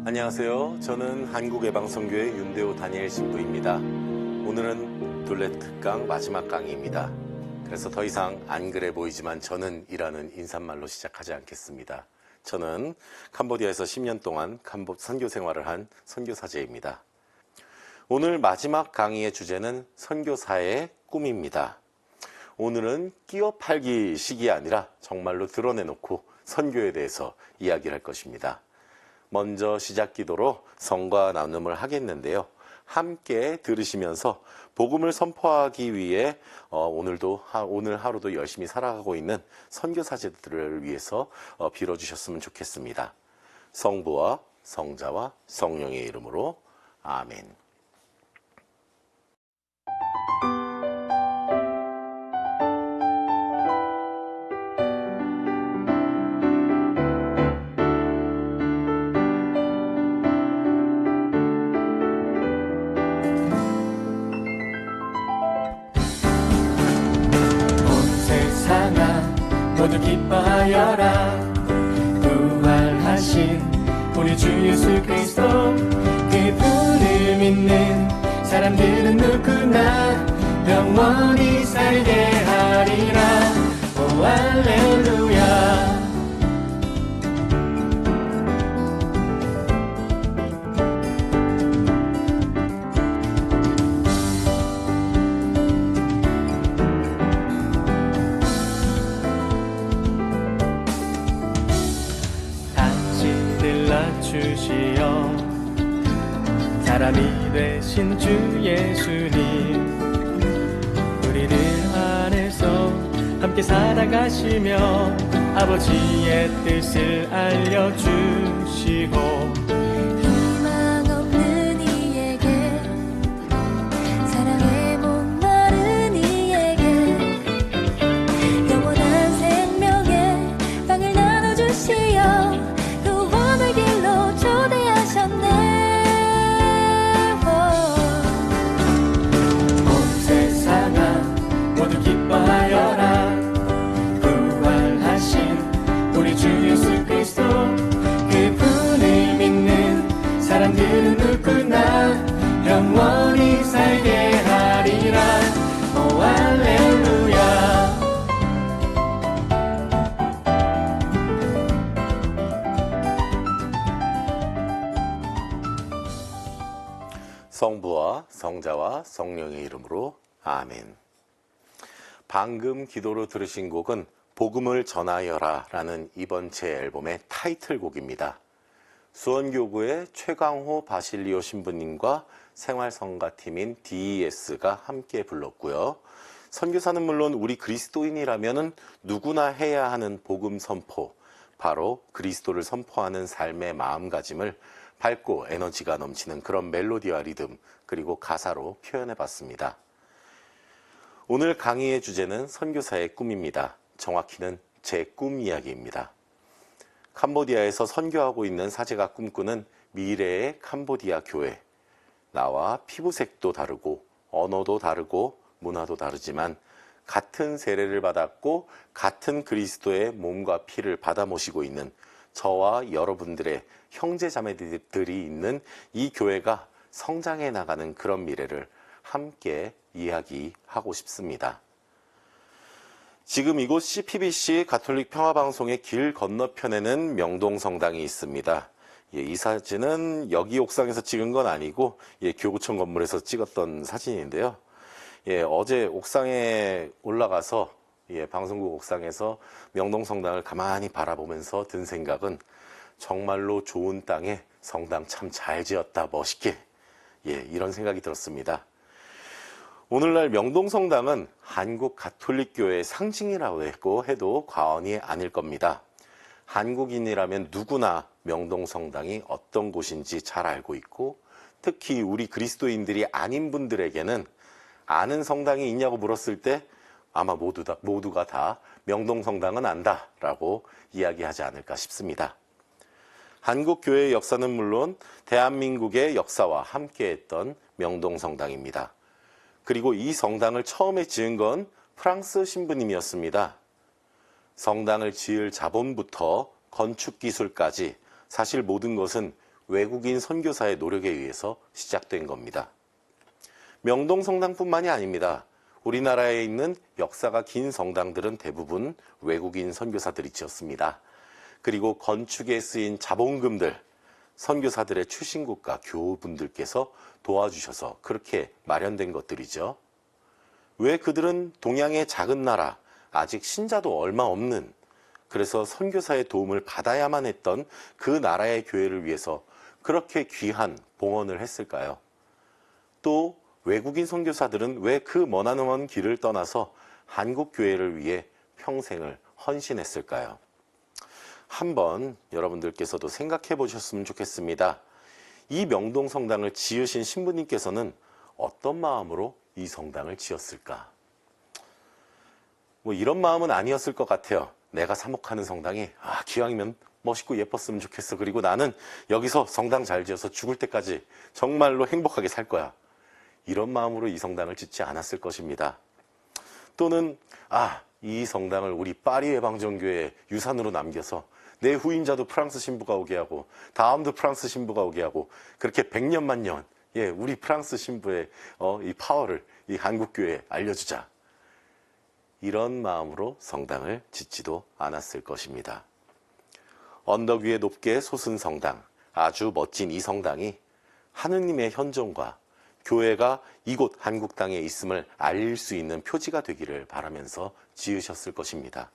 안녕하세요. 저는 한국예방선교회 윤대호 다니엘 신부입니다. 오늘은 둘렛 극강 마지막 강의입니다. 그래서 더 이상 안 그래 보이지만 저는 이라는 인사말로 시작하지 않겠습니다. 저는 캄보디아에서 10년 동안 선교 생활을 한 선교사제입니다. 오늘 마지막 강의의 주제는 선교사의 꿈입니다. 오늘은 끼어 팔기 식이 아니라 정말로 드러내놓고 선교에 대해서 이야기를 할 것입니다. 먼저 시작 기도로 성과 나눔을 하겠는데요. 함께 들으시면서 복음을 선포하기 위해 오늘 하루도 열심히 살아가고 있는 선교사제들을 위해서 빌어주셨으면 좋겠습니다. 성부와 성자와 성령의 이름으로 아멘. 모두 기뻐하여라. 부활하신 우리 주 예수 그리스도, 그분을 믿는 사람들은 누구나 영원히 살게 하리라. 오 할렐루야. 주시어 사람이 되신 주 예수님, 우리들 안에서 함께 살아가시며 아버지의 뜻을 알려주시고 사람들은 누구나 영원히 살게 하리라. 오 할렐루야. 성부와 성자와 성령의 이름으로 아멘. 방금 기도로 들으신 곡은 복음을 전하여라 라는 이번 제 앨범의 타이틀곡입니다. 수원교구의 최강호 바실리오 신부님과 생활성가팀인 DES가 함께 불렀고요. 선교사는 물론 우리 그리스도인이라면 누구나 해야 하는 복음 선포, 바로 그리스도를 선포하는 삶의 마음가짐을 밝고 에너지가 넘치는 그런 멜로디와 리듬, 그리고 가사로 표현해봤습니다. 오늘 강의의 주제는 선교사의 꿈입니다. 정확히는 제 꿈 이야기입니다. 캄보디아에서 선교하고 있는 사제가 꿈꾸는 미래의 캄보디아 교회. 나와 피부색도 다르고 언어도 다르고 문화도 다르지만 같은 세례를 받았고 같은 그리스도의 몸과 피를 받아 모시고 있는 저와 여러분들의 형제자매들이 있는 이 교회가 성장해 나가는 그런 미래를 함께 이야기하고 싶습니다. 지금 이곳 CPBC 가톨릭 평화방송의 길 건너편에는 명동성당이 있습니다. 이 사진은 여기 옥상에서 찍은 건 아니고 교구청 건물에서 찍었던 사진인데요. 어제 옥상에 올라가서 방송국 옥상에서 명동성당을 가만히 바라보면서 든 생각은 정말로 좋은 땅에 성당 참 잘 지었다, 멋있게, 이런 생각이 들었습니다. 오늘날 명동성당은 한국 가톨릭교회의 상징이라고 해도 과언이 아닐 겁니다. 한국인이라면 누구나 명동성당이 어떤 곳인지 잘 알고 있고, 특히 우리 그리스도인들이 아닌 분들에게는 아는 성당이 있냐고 물었을 때 아마 모두가 다 명동성당은 안다라고 이야기하지 않을까 싶습니다. 한국교회의 역사는 물론 대한민국의 역사와 함께했던 명동성당입니다. 그리고 이 성당을 처음에 지은 건 프랑스 신부님이었습니다. 성당을 지을 자본부터 건축 기술까지 사실 모든 것은 외국인 선교사의 노력에 의해서 시작된 겁니다. 명동 성당뿐만이 아닙니다. 우리나라에 있는 역사가 긴 성당들은 대부분 외국인 선교사들이 지었습니다. 그리고 건축에 쓰인 자본금들, 선교사들의 출신국가 교우분들께서 도와주셔서 그렇게 마련된 것들이죠. 왜 그들은 동양의 작은 나라, 아직 신자도 얼마 없는, 그래서 선교사의 도움을 받아야만 했던 그 나라의 교회를 위해서 그렇게 귀한 봉헌을 했을까요? 또 외국인 선교사들은 왜 그 머나먼 길을 떠나서 한국 교회를 위해 평생을 헌신했을까요? 한번 여러분들께서도 생각해 보셨으면 좋겠습니다. 이 명동 성당을 지으신 신부님께서는 어떤 마음으로 이 성당을 지었을까? 이런 마음은 아니었을 것 같아요. 내가 사목하는 성당이 기왕이면 멋있고 예뻤으면 좋겠어. 그리고 나는 여기서 성당 잘 지어서 죽을 때까지 정말로 행복하게 살 거야. 이런 마음으로 이 성당을 짓지 않았을 것입니다. 또는 이 성당을 우리 파리 예방전교회 유산으로 남겨서 내 후임자도 프랑스 신부가 오게 하고 다음도 프랑스 신부가 오게 하고 그렇게 100년 만년 우리 프랑스 신부의 이 파워를 이 한국교회에 알려주자. 이런 마음으로 성당을 짓지도 않았을 것입니다. 언덕 위에 높게 솟은 성당, 아주 멋진 이 성당이 하느님의 현존과 교회가 이곳 한국 땅에 있음을 알릴 수 있는 표지가 되기를 바라면서 지으셨을 것입니다.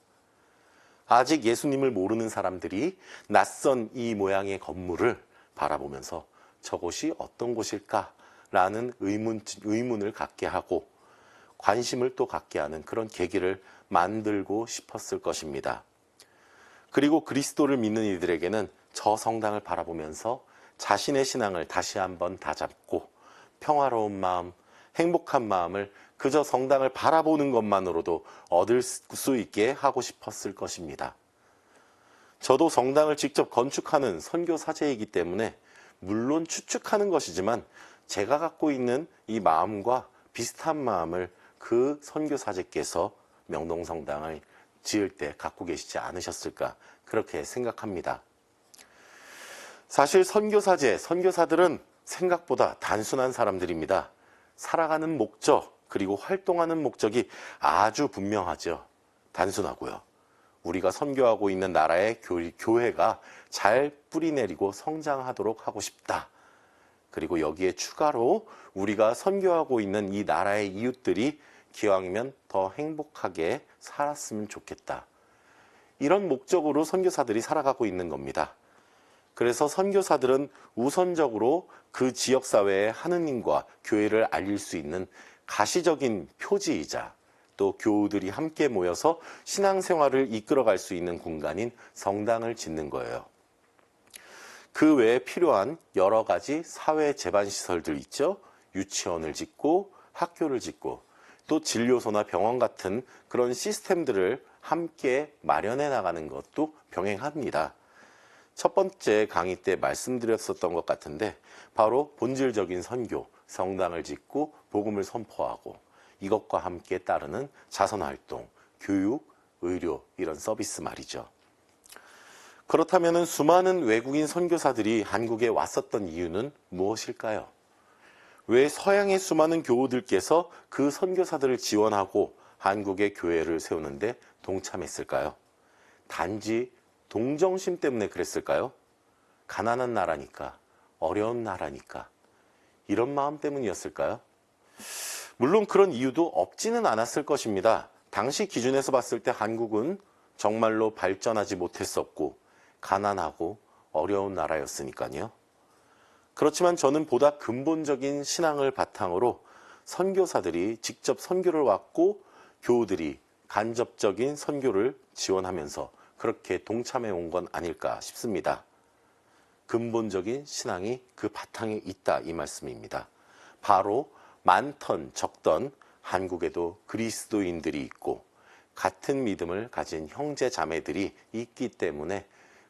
아직 예수님을 모르는 사람들이 낯선 이 모양의 건물을 바라보면서 저곳이 어떤 곳일까라는 의문을 갖게 하고 관심을 또 갖게 하는 그런 계기를 만들고 싶었을 것입니다. 그리고 그리스도를 믿는 이들에게는 저 성당을 바라보면서 자신의 신앙을 다시 한번 다잡고 평화로운 마음, 행복한 마음을 그저 성당을 바라보는 것만으로도 얻을 수 있게 하고 싶었을 것입니다. 저도 성당을 직접 건축하는 선교사제이기 때문에 물론 추측하는 것이지만 제가 갖고 있는 이 마음과 비슷한 마음을 그 선교사제께서 명동성당을 지을 때 갖고 계시지 않으셨을까 그렇게 생각합니다. 사실 선교사들은 생각보다 단순한 사람들입니다. 살아가는 목적 그리고 활동하는 목적이 아주 분명하죠. 단순하고요. 우리가 선교하고 있는 나라의 교회가 잘 뿌리내리고 성장하도록 하고 싶다. 그리고 여기에 추가로 우리가 선교하고 있는 이 나라의 이웃들이 기왕이면 더 행복하게 살았으면 좋겠다. 이런 목적으로 선교사들이 살아가고 있는 겁니다. 그래서 선교사들은 우선적으로 그 지역사회에 하느님과 교회를 알릴 수 있는 가시적인 표지이자 또 교우들이 함께 모여서 신앙생활을 이끌어갈 수 있는 공간인 성당을 짓는 거예요. 그 외에 필요한 여러 가지 사회 재반시설들 있죠. 유치원을 짓고 학교를 짓고 또 진료소나 병원 같은 그런 시스템들을 함께 마련해 나가는 것도 병행합니다. 첫 번째 강의 때 말씀드렸었던 것 같은데 바로 본질적인 선교, 성당을 짓고 복음을 선포하고 이것과 함께 따르는 자선활동, 교육, 의료 이런 서비스 말이죠. 그렇다면 수많은 외국인 선교사들이 한국에 왔었던 이유는 무엇일까요? 왜 서양의 수많은 교우들께서 그 선교사들을 지원하고 한국의 교회를 세우는데 동참했을까요? 단지 동정심 때문에 그랬을까요? 가난한 나라니까, 어려운 나라니까 이런 마음 때문이었을까요? 물론 그런 이유도 없지는 않았을 것입니다. 당시 기준에서 봤을 때 한국은 정말로 발전하지 못했었고 가난하고 어려운 나라였으니까요. 그렇지만 저는 보다 근본적인 신앙을 바탕으로 선교사들이 직접 선교를 왔고 교우들이 간접적인 선교를 지원하면서 그렇게 동참해 온 건 아닐까 싶습니다. 근본적인 신앙이 그 바탕에 있다 이 말씀입니다. 바로 많던 적던 한국에도 그리스도인들이 있고 같은 믿음을 가진 형제 자매들이 있기 때문에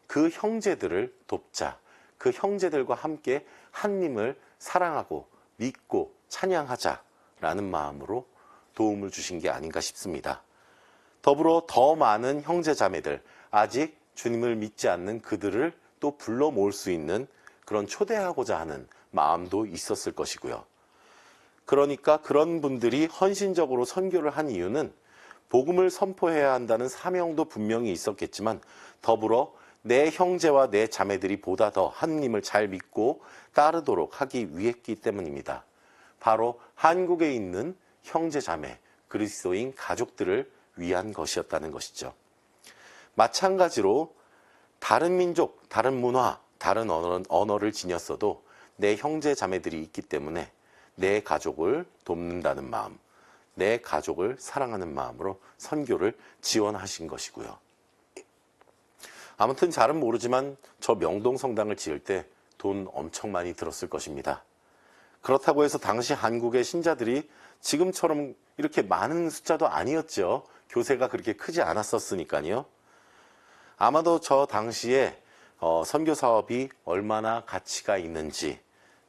그 형제들을 돕자. 그 형제들과 함께 하나님을 사랑하고 믿고 찬양하자라는 마음으로 도움을 주신 게 아닌가 싶습니다. 더불어 더 많은 형제 자매들, 아직 주님을 믿지 않는 그들을 또 불러 모을 수 있는 그런 초대하고자 하는 마음도 있었을 것이고요. 그러니까 그런 분들이 헌신적으로 선교를 한 이유는 복음을 선포해야 한다는 사명도 분명히 있었겠지만 더불어 내 형제와 내 자매들이 보다 더 하느님을 잘 믿고 따르도록 하기 위했기 때문입니다. 바로 한국에 있는 형제 자매, 그리스도인 가족들을 위한 것이었다는 것이죠. 마찬가지로 다른 민족, 다른 문화, 다른 언어를 지녔어도 내 형제 자매들이 있기 때문에 내 가족을 돕는다는 마음, 내 가족을 사랑하는 마음으로 선교를 지원하신 것이고요. 아무튼 잘은 모르지만 저 명동 성당을 지을 때 돈 엄청 많이 들었을 것입니다. 그렇다고 해서 당시 한국의 신자들이 지금처럼 이렇게 많은 숫자도 아니었죠. 교세가 그렇게 크지 않았었으니까요. 아마도 저 당시에 선교 사업이 얼마나 가치가 있는지,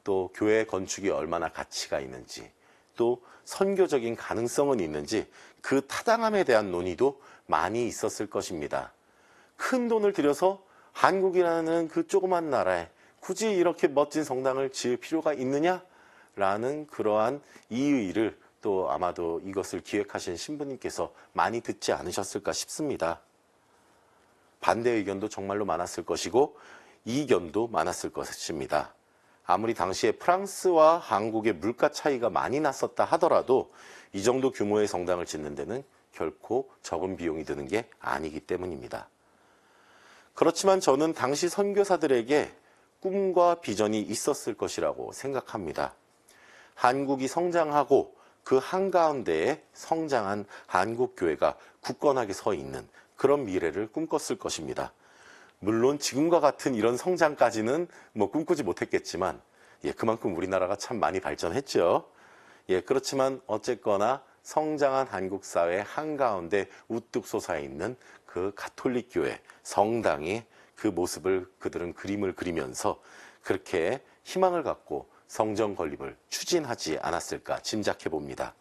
또 교회 건축이 얼마나 가치가 있는지, 또 선교적인 가능성은 있는지 그 타당함에 대한 논의도 많이 있었을 것입니다. 큰 돈을 들여서 한국이라는 그 조그만 나라에 굳이 이렇게 멋진 성당을 지을 필요가 있느냐라는 그러한 이의를 또 아마도 이것을 기획하신 신부님께서 많이 듣지 않으셨을까 싶습니다. 반대 의견도 정말로 많았을 것이고 이견도 많았을 것입니다. 아무리 당시에 프랑스와 한국의 물가 차이가 많이 났었다 하더라도 이 정도 규모의 성당을 짓는 데는 결코 적은 비용이 드는 게 아니기 때문입니다. 그렇지만 저는 당시 선교사들에게 꿈과 비전이 있었을 것이라고 생각합니다. 한국이 성장하고 그 한가운데에 성장한 한국교회가 굳건하게 서 있는 그런 미래를 꿈꿨을 것입니다. 물론 지금과 같은 이런 성장까지는 꿈꾸지 못했겠지만 그만큼 우리나라가 참 많이 발전했죠. 그렇지만 어쨌거나 성장한 한국 사회 한가운데 우뚝 솟아 있는 그 가톨릭 교회 성당의 그 모습을 그들은 그림을 그리면서 그렇게 희망을 갖고 성전 건립을 추진하지 않았을까 짐작해 봅니다.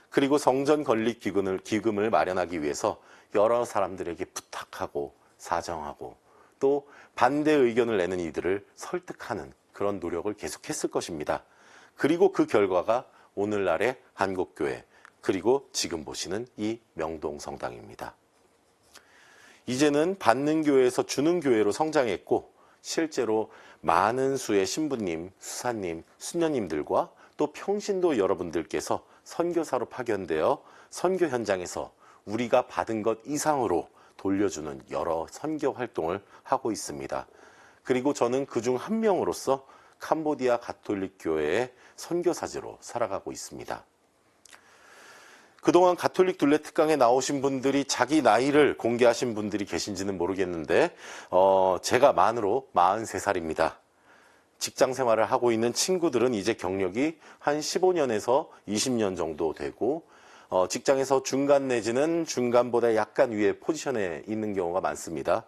그리고 성전 건립 기금을 마련하기 위해서 여러 사람들에게 부탁하고 사정하고 또 반대 의견을 내는 이들을 설득하는 그런 노력을 계속했을 것입니다. 그리고 그 결과가 오늘날의 한국교회 그리고 지금 보시는 이 명동성당입니다. 이제는 받는 교회에서 주는 교회로 성장했고 실제로 많은 수의 신부님, 수사님, 수녀님들과 또 평신도 여러분들께서 선교사로 파견되어 선교 현장에서 우리가 받은 것 이상으로 돌려주는 여러 선교 활동을 하고 있습니다. 그리고 저는 그중 한 명으로서 캄보디아 가톨릭 교회의 선교사제로 살아가고 있습니다. 그동안 가톨릭 둘레 특강에 나오신 분들이 자기 나이를 공개하신 분들이 계신지는 모르겠는데 제가 만으로 43살입니다. 직장 생활을 하고 있는 친구들은 이제 경력이 한 15년에서 20년 정도 되고 직장에서 중간 내지는 중간보다 약간 위에 포지션에 있는 경우가 많습니다.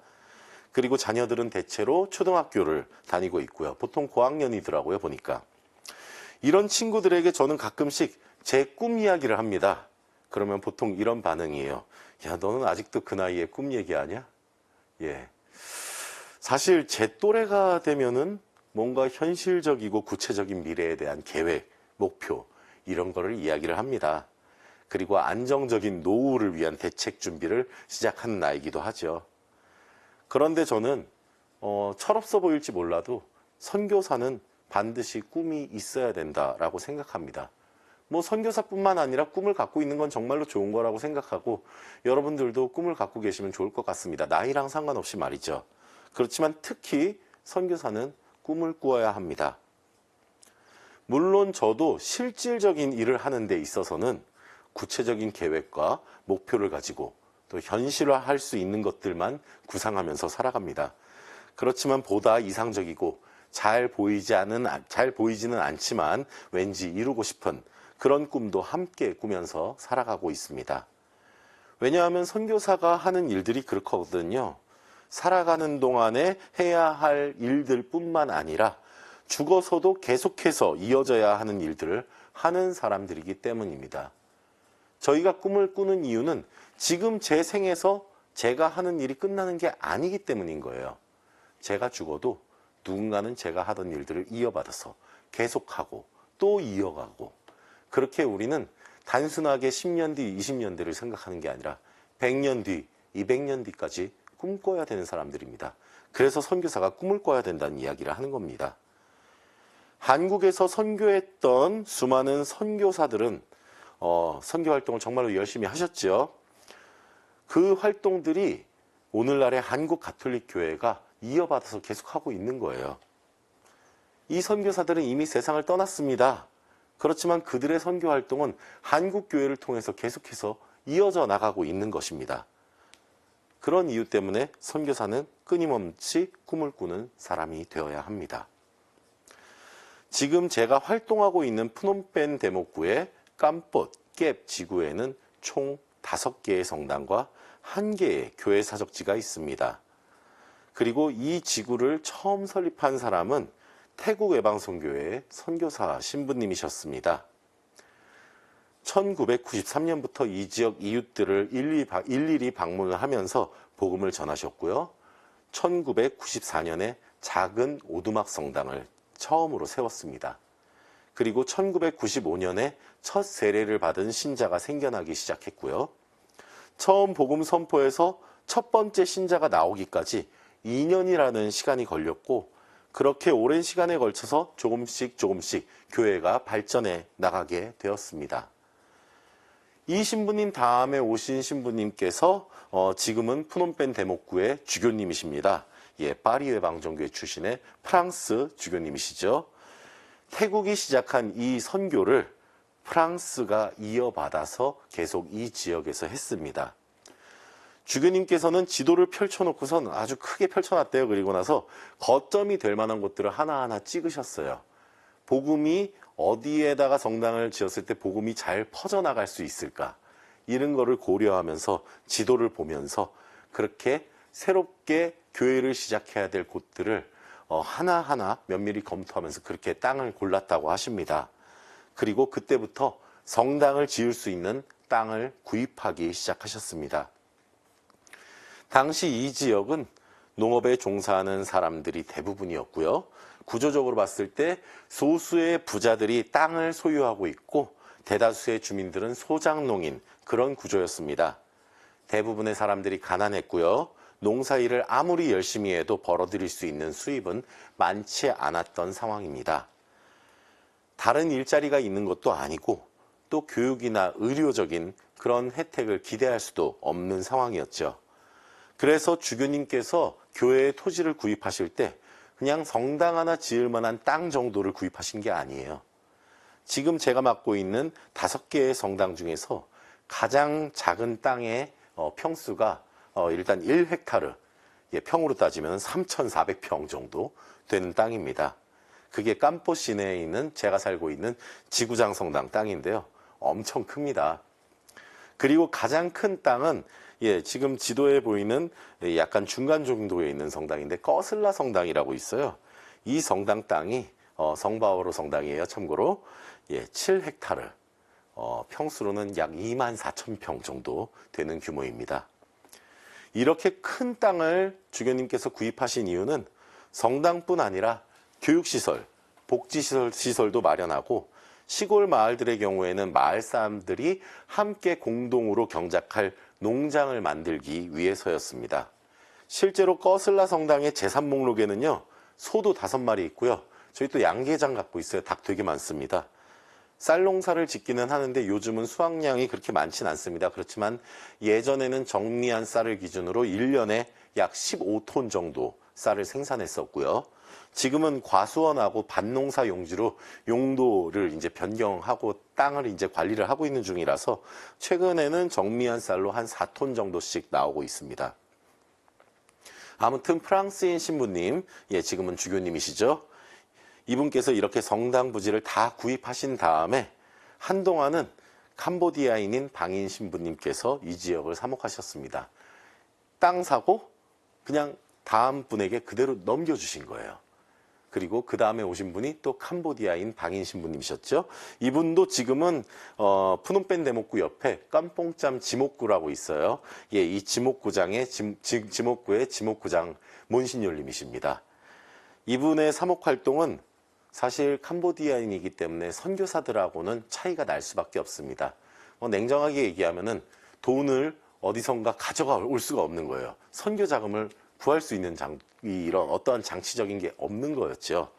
그리고 자녀들은 대체로 초등학교를 다니고 있고요. 보통 고학년이더라고요, 보니까. 이런 친구들에게 저는 가끔씩 제 꿈 이야기를 합니다. 그러면 보통 이런 반응이에요. 야, 너는 아직도 그 나이에 꿈 얘기하냐? 사실 제 또래가 되면은 뭔가 현실적이고 구체적인 미래에 대한 계획, 목표 이런 거를 이야기를 합니다. 그리고 안정적인 노후를 위한 대책 준비를 시작하는 나이기도 하죠. 그런데 저는 철없어 보일지 몰라도 선교사는 반드시 꿈이 있어야 된다라고 생각합니다. 선교사뿐만 아니라 꿈을 갖고 있는 건 정말로 좋은 거라고 생각하고 여러분들도 꿈을 갖고 계시면 좋을 것 같습니다. 나이랑 상관없이 말이죠. 그렇지만 특히 선교사는 꿈을 꾸어야 합니다. 물론 저도 실질적인 일을 하는 데 있어서는 구체적인 계획과 목표를 가지고 또 현실화할 수 있는 것들만 구상하면서 살아갑니다. 그렇지만 보다 이상적이고 잘 보이지는 않지만 왠지 이루고 싶은 그런 꿈도 함께 꾸면서 살아가고 있습니다. 왜냐하면 선교사가 하는 일들이 그렇거든요. 살아가는 동안에 해야 할 일들 뿐만 아니라 죽어서도 계속해서 이어져야 하는 일들을 하는 사람들이기 때문입니다. 저희가 꿈을 꾸는 이유는 지금 제 생에서 제가 하는 일이 끝나는 게 아니기 때문인 거예요. 제가 죽어도 누군가는 제가 하던 일들을 이어받아서 계속하고 또 이어가고, 그렇게 우리는 단순하게 10년 뒤, 20년 뒤를 생각하는 게 아니라 100년 뒤, 200년 뒤까지 꿈꿔야 되는 사람들입니다. 그래서 선교사가 꿈을 꿔야 된다는 이야기를 하는 겁니다. 한국에서 선교했던 수많은 선교사들은 선교 활동을 정말로 열심히 하셨죠. 그 활동들이 오늘날의 한국 가톨릭 교회가 이어받아서 계속하고 있는 거예요. 이 선교사들은 이미 세상을 떠났습니다. 그렇지만 그들의 선교 활동은 한국 교회를 통해서 계속해서 이어져 나가고 있는 것입니다. 그런 이유 때문에 선교사는 끊임없이 꿈을 꾸는 사람이 되어야 합니다. 지금 제가 활동하고 있는 프놈펜 데목구의 깜봇, 깹 지구에는 총 5개의 성당과 1개의 교회 사적지가 있습니다. 그리고 이 지구를 처음 설립한 사람은 태국 외방선교회의 선교사 신부님이셨습니다. 1993년부터 이 지역 이웃들을 일일이 방문을 하면서 복음을 전하셨고요. 1994년에 작은 오두막 성당을 처음으로 세웠습니다. 그리고 1995년에 첫 세례를 받은 신자가 생겨나기 시작했고요. 처음 복음 선포에서 첫 번째 신자가 나오기까지 2년이라는 시간이 걸렸고, 그렇게 오랜 시간에 걸쳐서 조금씩 교회가 발전해 나가게 되었습니다. 이 신부님 다음에 오신 신부님께서 지금은 프놈펜 데목구의 주교님이십니다. 파리 외방정교회 출신의 프랑스 주교님이시죠. 태국이 시작한 이 선교를 프랑스가 이어받아서 계속 이 지역에서 했습니다. 주교님께서는 지도를 펼쳐놓고선 아주 크게 펼쳐놨대요. 그리고 나서 거점이 될 만한 곳들을 하나하나 찍으셨어요. 복음이 어디에다가 성당을 지었을 때 복음이 잘 퍼져나갈 수 있을까, 이런 거를 고려하면서 지도를 보면서 그렇게 새롭게 교회를 시작해야 될 곳들을 하나하나 면밀히 검토하면서 그렇게 땅을 골랐다고 하십니다. 그리고 그때부터 성당을 지을 수 있는 땅을 구입하기 시작하셨습니다. 당시 이 지역은 농업에 종사하는 사람들이 대부분이었고요. 구조적으로 봤을 때 소수의 부자들이 땅을 소유하고 있고 대다수의 주민들은 소작농인, 그런 구조였습니다. 대부분의 사람들이 가난했고요. 농사일을 아무리 열심히 해도 벌어들일 수 있는 수입은 많지 않았던 상황입니다. 다른 일자리가 있는 것도 아니고 또 교육이나 의료적인 그런 혜택을 기대할 수도 없는 상황이었죠. 그래서 주교님께서 교회의 토지를 구입하실 때 그냥 성당 하나 지을 만한 땅 정도를 구입하신 게 아니에요. 지금 제가 맡고 있는 5개의 성당 중에서 가장 작은 땅의 평수가 일단 1헥타르, 평으로 따지면 3,400평 정도 되는 땅입니다. 그게 깜포 시내에 있는 제가 살고 있는 지구장 성당 땅인데요. 엄청 큽니다. 그리고 가장 큰 땅은 지금 지도에 보이는 약간 중간 정도에 있는 성당인데 꺼슬라 성당이라고 있어요. 이 성당 땅이 성바오로 성당이에요. 참고로 7헥타르, 평수로는 약 24,000평 정도 되는 규모입니다. 이렇게 큰 땅을 주교님께서 구입하신 이유는 성당뿐 아니라 교육시설, 복지시설도 마련하고 시골 마을들의 경우에는 마을 사람들이 함께 공동으로 경작할 농장을 만들기 위해서였습니다. 실제로 꺼슬라 성당의 재산 목록에는요, 소도 5마리 있고요. 저희 또 양계장 갖고 있어요. 닭 되게 많습니다. 쌀 농사를 짓기는 하는데 요즘은 수확량이 그렇게 많진 않습니다. 그렇지만 예전에는 정미한 쌀을 기준으로 1년에 약 15톤 정도 쌀을 생산했었고요. 지금은 과수원하고 밭농사 용지로 용도를 이제 변경하고 땅을 이제 관리를 하고 있는 중이라서 최근에는 정미한 쌀로 한 4톤 정도씩 나오고 있습니다. 아무튼 프랑스인 신부님, 지금은 주교님이시죠. 이분께서 이렇게 성당 부지를 다 구입하신 다음에 한동안은 캄보디아인인 방인 신부님께서 이 지역을 사목하셨습니다. 땅 사고 그냥 다음 분에게 그대로 넘겨주신 거예요. 그리고 그 다음에 오신 분이 또 캄보디아인 방인 신부님이셨죠. 이분도 지금은 프놈펜 데목구 옆에 깜뽕짬 지목구라고 있어요. 이 지목구장의 지목구의 지목구장 몬신율님이십니다. 이분의 사목 활동은 사실 캄보디아인이기 때문에 선교사들하고는 차이가 날 수밖에 없습니다. 냉정하게 얘기하면은 돈을 어디선가 가져가 올 수가 없는 거예요. 선교 자금을 구할 수 있는 이런 어떠한 장치적인 게 없는 거였죠.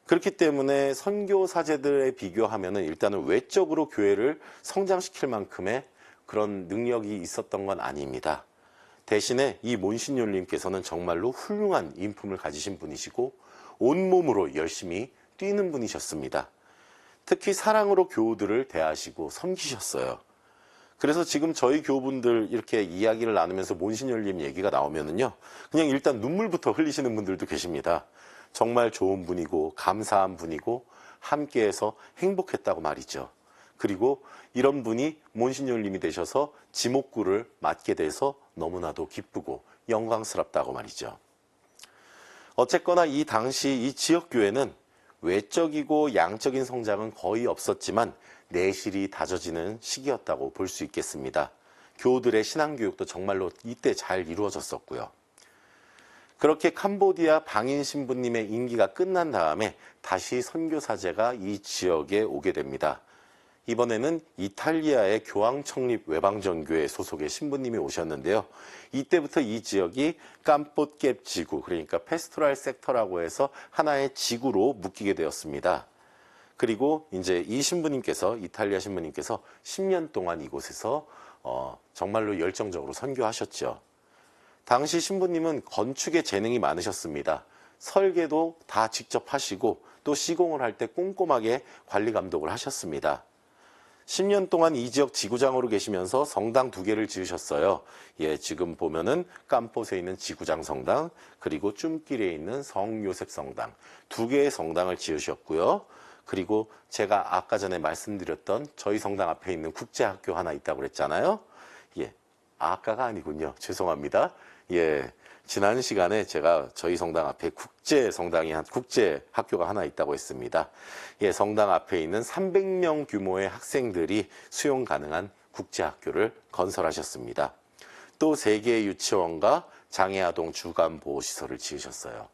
그렇기 때문에 선교사제들에 비교하면은 일단은 외적으로 교회를 성장시킬 만큼의 그런 능력이 있었던 건 아닙니다. 대신에 이 몬신율님께서는 정말로 훌륭한 인품을 가지신 분이시고 온몸으로 열심히 뛰는 분이셨습니다. 특히 사랑으로 교우들을 대하시고 섬기셨어요. 그래서 지금 저희 교우분들 이렇게 이야기를 나누면서 몬신율님 얘기가 나오면은요, 그냥 일단 눈물부터 흘리시는 분들도 계십니다. 정말 좋은 분이고 감사한 분이고 함께해서 행복했다고 말이죠. 그리고 이런 분이 몬신율님이 되셔서 지목구를 맡게 돼서 너무나도 기쁘고 영광스럽다고 말이죠. 어쨌거나 이 당시 이 지역교회는 외적이고 양적인 성장은 거의 없었지만 내실이 다져지는 시기였다고 볼 수 있겠습니다. 교우들의 신앙교육도 정말로 이때 잘 이루어졌었고요. 그렇게 캄보디아 방인 신부님의 임기가 끝난 다음에 다시 선교사제가 이 지역에 오게 됩니다. 이번에는 이탈리아의 교황청립 외방전교회 소속의 신부님이 오셨는데요. 이때부터 이 지역이 깜뽀깹 지구, 그러니까 페스토랄 섹터라고 해서 하나의 지구로 묶이게 되었습니다. 그리고 이제 이 신부님께서, 이탈리아 신부님께서 10년 동안 이곳에서 정말로 열정적으로 선교하셨죠. 당시 신부님은 건축에 재능이 많으셨습니다. 설계도 다 직접 하시고 또 시공을 할 때 꼼꼼하게 관리 감독을 하셨습니다. 10년 동안 이 지역 지구장으로 계시면서 성당 2개를 지으셨어요. 예, 지금 보면은 깜폿에 있는 지구장 성당, 그리고 쭌길에 있는 성요셉 성당, 2개의 성당을 지으셨고요. 그리고 제가 아까 전에 말씀드렸던 저희 성당 앞에 있는 국제학교 하나 있다고 그랬잖아요. 예, 아까가 아니군요. 죄송합니다. 예, 지난 시간에 제가 저희 성당 앞에 국제 학교가 하나 있다고 했습니다. 예, 성당 앞에 있는 300명 규모의 학생들이 수용 가능한 국제 학교를 건설하셨습니다. 또 3개의 유치원과 장애아동 주간 보호시설을 지으셨어요.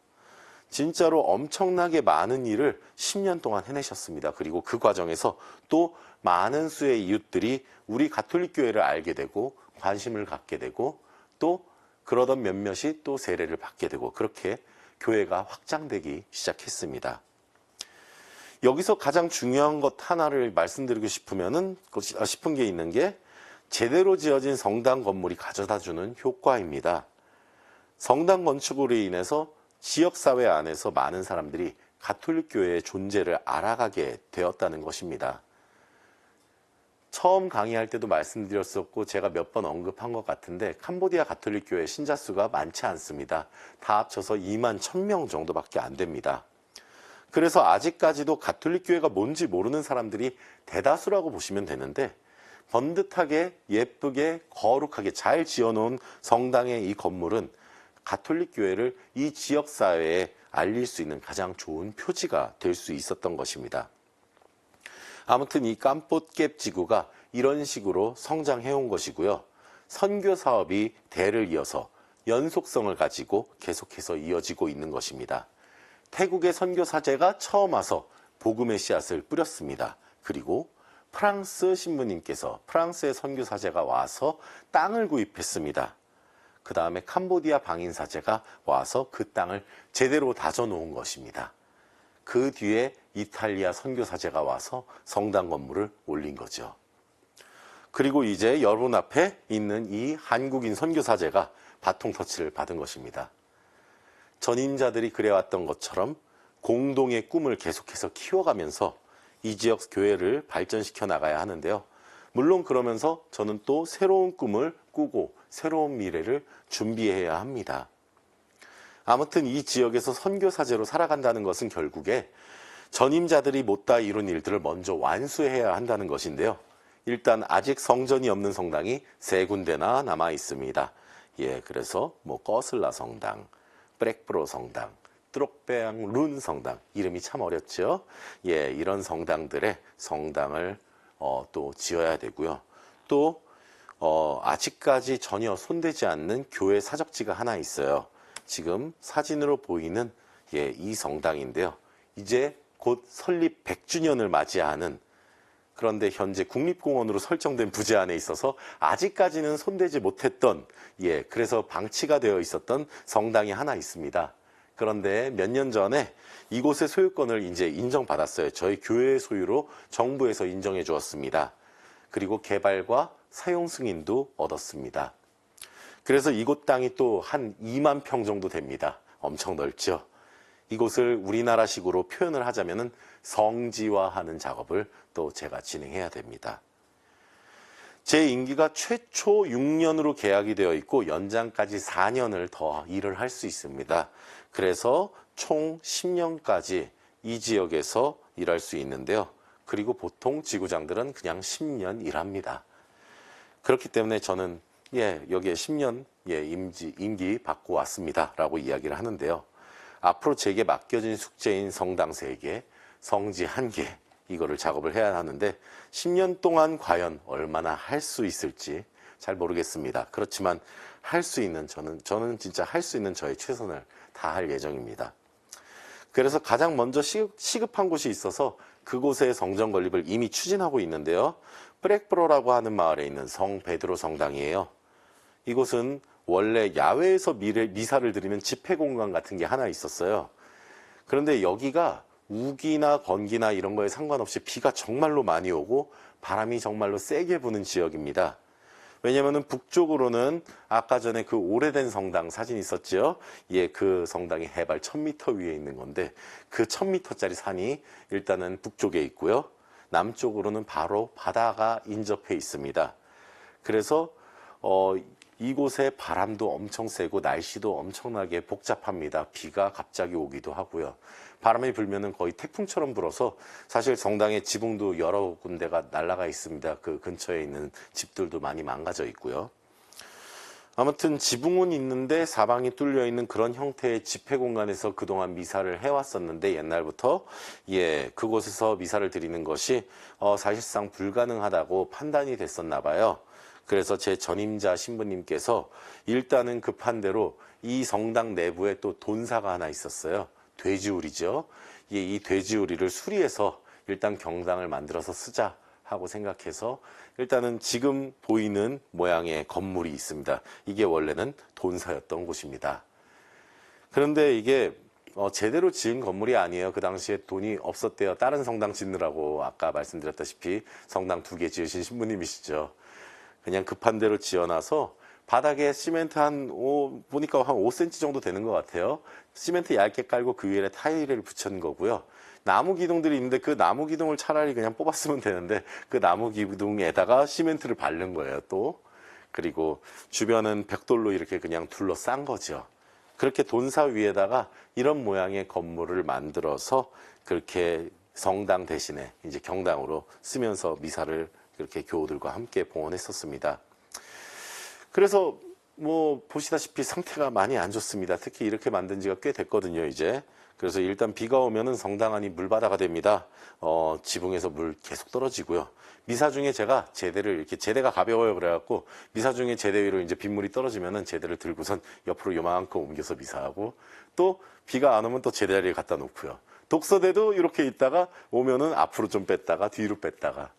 진짜로 엄청나게 많은 일을 10년 동안 해내셨습니다. 그리고 그 과정에서 또 많은 수의 이웃들이 우리 가톨릭 교회를 알게 되고 관심을 갖게 되고 또 그러던 몇몇이 또 세례를 받게 되고 그렇게 교회가 확장되기 시작했습니다. 여기서 가장 중요한 것 하나를 말씀드리고 싶은 게 있는 게 제대로 지어진 성당 건물이 가져다주는 효과입니다. 성당 건축으로 인해서 지역사회 안에서 많은 사람들이 가톨릭 교회의 존재를 알아가게 되었다는 것입니다. 처음 강의할 때도 말씀드렸었고 제가 몇 번 언급한 것 같은데 캄보디아 가톨릭 교회 신자 수가 많지 않습니다. 다 합쳐서 2만 1,000명 정도밖에 안 됩니다. 그래서 아직까지도 가톨릭 교회가 뭔지 모르는 사람들이 대다수라고 보시면 되는데 번듯하게 예쁘게 거룩하게 잘 지어놓은 성당의 이 건물은 가톨릭 교회를 이 지역사회에 알릴 수 있는 가장 좋은 표지가 될 수 있었던 것입니다. 아무튼 이 깜뽀깹 지구가 이런 식으로 성장해온 것이고요. 선교 사업이 대를 이어서 연속성을 가지고 계속해서 이어지고 있는 것입니다. 태국의 선교사제가 처음 와서 복음의 씨앗을 뿌렸습니다. 그리고 프랑스 신부님께서 프랑스의 선교사제가 와서 땅을 구입했습니다. 그 다음에 캄보디아 방인사제가 와서 그 땅을 제대로 다져놓은 것입니다. 그 뒤에 이탈리아 선교사제가 와서 성당 건물을 올린 거죠. 그리고 이제 여러분 앞에 있는 이 한국인 선교사제가 바통 터치를 받은 것입니다. 전임자들이 그래왔던 것처럼 공동의 꿈을 계속해서 키워가면서 이 지역 교회를 발전시켜 나가야 하는데요. 물론 그러면서 저는 또 새로운 꿈을 꾸고 새로운 미래를 준비해야 합니다. 아무튼 이 지역에서 선교사제로 살아간다는 것은 결국에 전임자들이 못다 이룬 일들을 먼저 완수해야 한다는 것인데요. 일단 아직 성전이 없는 성당이 3군데나 남아 있습니다. 예, 그래서 꺼슬라 성당, 브렉브로 성당, 트록베앙 룬 성당, 이름이 참 어렵죠. 예, 이런 성당들의 성당을 또 지어야 되고요. 또 아직까지 전혀 손대지 않는 교회 사적지가 하나 있어요. 지금 사진으로 보이는 예, 이 성당인데요. 이제 곧 설립 100주년을 맞이하는, 그런데 현재 국립공원으로 설정된 부지 안에 있어서 아직까지는 손대지 못했던, 예, 그래서 방치가 되어 있었던 성당이 하나 있습니다. 그런데 몇 년 전에 이곳의 소유권을 이제 인정받았어요. 저희 교회의 소유로 정부에서 인정해 주었습니다. 그리고 개발과 사용 승인도 얻었습니다. 그래서 이곳 땅이 또 한 2만 평 정도 됩니다. 엄청 넓죠. 이곳을 우리나라식으로 표현을 하자면은 성지화하는 작업을 또 제가 진행해야 됩니다. 제 임기가 최초 6년으로 계약이 되어 있고 연장까지 4년을 더 일을 할 수 있습니다. 그래서 총 10년까지 이 지역에서 일할 수 있는데요. 그리고 보통 지구장들은 그냥 10년 일합니다. 그렇기 때문에 저는 여기에 10년 임기 받고 왔습니다 라고 이야기를 하는데요. 앞으로 제게 맡겨진 숙제인 성당 3개, 성지 1개, 이거를 작업을 해야 하는데 10년 동안 과연 얼마나 할 수 있을지 잘 모르겠습니다. 그렇지만 할 수 있는, 저는 진짜 할 수 있는 저의 최선을 다할 예정입니다. 그래서 가장 먼저 시급한 곳이 있어서 그곳의 성전 건립을 이미 추진하고 있는데요. 프렉브로라고 하는 마을에 있는 성 베드로 성당이에요. 이곳은 원래 야외에서 미사를 드리는 집회 공간 같은 게 하나 있었어요. 그런데 여기가 우기나 건기나 이런 거에 상관없이 비가 정말로 많이 오고 바람이 정말로 세게 부는 지역입니다. 왜냐면은 북쪽으로는 아까 전에 그 오래된 성당 사진 있었죠? 예, 그 성당이 해발 1000m 위에 있는 건데 그 1000m짜리 산이 일단은 북쪽에 있고요. 남쪽으로는 바로 바다가 인접해 있습니다. 그래서 이곳의 바람도 엄청 세고 날씨도 엄청나게 복잡합니다. 비가 갑자기 오기도 하고요. 바람이 불면은 거의 태풍처럼 불어서 사실 성당의 지붕도 여러 군데가 날아가 있습니다. 그 근처에 있는 집들도 많이 망가져 있고요. 아무튼 지붕은 있는데 사방이 뚫려 있는 그런 형태의 집회 공간에서 그동안 미사를 해왔었는데 옛날부터 그곳에서 미사를 드리는 것이 사실상 불가능하다고 판단이 됐었나 봐요. 그래서 제 전임자 신부님께서 일단은 급한 대로 이 성당 내부에 또 돈사가 하나 있었어요. 돼지우리죠. 이 돼지우리를 수리해서 일단 경당을 만들어서 쓰자 하고 생각해서 일단은 지금 보이는 모양의 건물이 있습니다. 이게 원래는 돈사였던 곳입니다. 그런데 이게 제대로 지은 건물이 아니에요. 그 당시에 돈이 없었대요. 다른 성당 짓느라고 아까 말씀드렸다시피 성당 2개 지으신 신부님이시죠. 그냥 급한 대로 지어놔서 바닥에 시멘트 보니까 한 5cm 정도 되는 것 같아요. 시멘트 얇게 깔고 그 위에 타일을 붙인 거고요. 나무 기둥들이 있는데 그 나무 기둥을 차라리 그냥 뽑았으면 되는데 그 나무 기둥에다가 시멘트를 바른 거예요, 또. 그리고 주변은 벽돌로 이렇게 그냥 둘러싼 거죠. 그렇게 돈사 위에다가 이런 모양의 건물을 만들어서 그렇게 성당 대신에 이제 경당으로 쓰면서 미사를 그렇게 교우들과 함께 봉헌했었습니다. 그래서 보시다시피 상태가 많이 안 좋습니다. 특히 이렇게 만든 지가 꽤 됐거든요, 이제. 그래서 일단 비가 오면은 성당 안이 물바다가 됩니다. 지붕에서 물 계속 떨어지고요. 미사 중에 제가 제대가 가벼워요. 그래갖고 미사 중에 제대 위로 이제 빗물이 떨어지면은 제대를 들고선 옆으로 요만큼 옮겨서 미사하고 또 비가 안 오면 또 제대 자리에 갖다 놓고요. 독서대도 이렇게 있다가 오면은 앞으로 좀 뺐다가 뒤로 뺐다가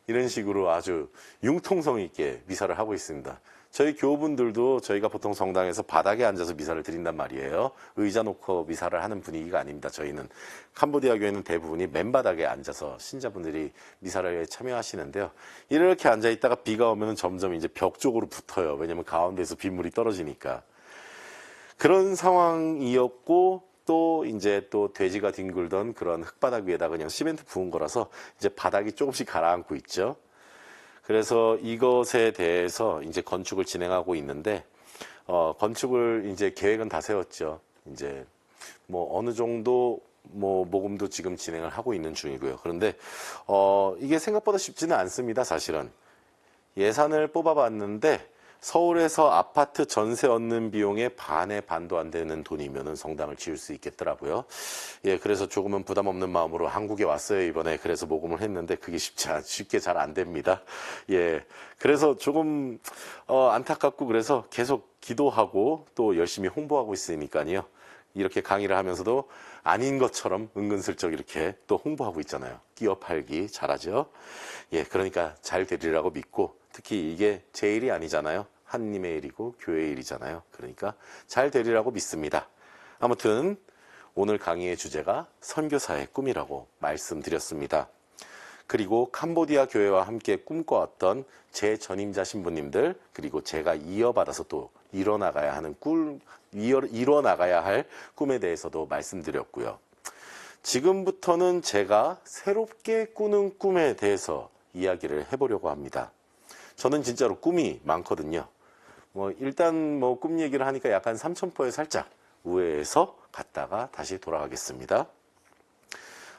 이런 식으로 아주 융통성 있게 미사를 하고 있습니다. 저희 교우분들도 저희가 보통 성당에서 바닥에 앉아서 미사를 드린단 말이에요. 의자 놓고 미사를 하는 분위기가 아닙니다. 저희는 캄보디아 교회는 대부분이 맨바닥에 앉아서 신자분들이 미사를 참여하시는데요. 이렇게 앉아 있다가 비가 오면 점점 이제 벽 쪽으로 붙어요. 왜냐면 가운데에서 빗물이 떨어지니까. 그런 상황이었고 또 이제 또 돼지가 뒹굴던 그런 흙바닥 위에다 그냥 시멘트 부은 거라서 이제 바닥이 조금씩 가라앉고 있죠. 그래서 이것에 대해서 이제 건축을 진행하고 있는데, 건축을 이제 계획은 다 세웠죠. 이제 어느 정도 모금도 지금 진행을 하고 있는 중이고요. 그런데, 이게 생각보다 쉽지는 않습니다, 사실은. 예산을 뽑아봤는데, 서울에서 아파트 전세 얻는 비용의 반도 안 되는 돈이면은 성당을 지을 수 있겠더라고요. 그래서 조금은 부담 없는 마음으로 한국에 왔어요, 이번에. 그래서 모금을 했는데 그게 쉽게 잘 안 됩니다. 그래서 조금, 안타깝고 그래서 계속 기도하고 또 열심히 홍보하고 있으니까요. 이렇게 강의를 하면서도 아닌 것처럼 은근슬쩍 이렇게 또 홍보하고 있잖아요. 끼어 팔기 잘하죠. 예, 그러니까 잘 되리라고 믿고, 특히 이게 제 일이 아니잖아요. 하느님의 일이고 교회의 일이잖아요. 그러니까 잘 되리라고 믿습니다. 아무튼 오늘 강의의 주제가 선교사의 꿈이라고 말씀드렸습니다. 그리고 캄보디아 교회와 함께 꿈꿔왔던 제 전임자 신부님들, 그리고 제가 이어받아서 또 이뤄나가야 할 꿈에 대해서도 말씀드렸고요. 지금부터는 제가 새롭게 꾸는 꿈에 대해서 이야기를 해보려고 합니다. 저는 진짜로 꿈이 많거든요. 일단 꿈 얘기를 하니까 약간 삼천포에 살짝 우회해서 갔다가 다시 돌아가겠습니다.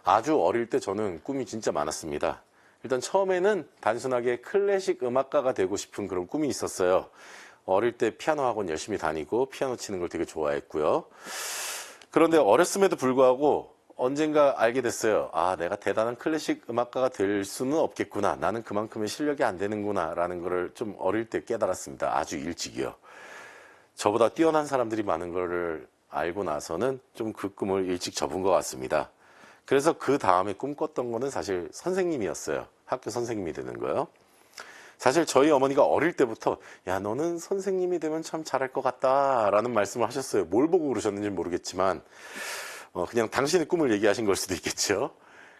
아주 어릴 때 저는 꿈이 진짜 많았습니다. 일단 처음에는 단순하게 클래식 음악가가 되고 싶은 그런 꿈이 있었어요. 어릴 때 피아노 학원 열심히 다니고 피아노 치는 걸 되게 좋아했고요. 그런데 어렸음에도 불구하고 언젠가 알게 됐어요. 아, 내가 대단한 클래식 음악가가 될 수는 없겠구나. 나는 그만큼의 실력이 안 되는구나 라는 거를 좀 어릴 때 깨달았습니다. 아주 일찍이요. 저보다 뛰어난 사람들이 많은 거를 알고 나서는 좀 그 꿈을 일찍 접은 것 같습니다. 그래서 그 다음에 꿈꿨던 거는 사실 선생님이었어요. 학교 선생님이 되는 거요. 사실 저희 어머니가 어릴 때부터 야, 너는 선생님이 되면 참 잘할 것 같다 라는 말씀을 하셨어요. 뭘 보고 그러셨는지 모르겠지만 그냥 당신의 꿈을 얘기하신 걸 수도 있겠죠.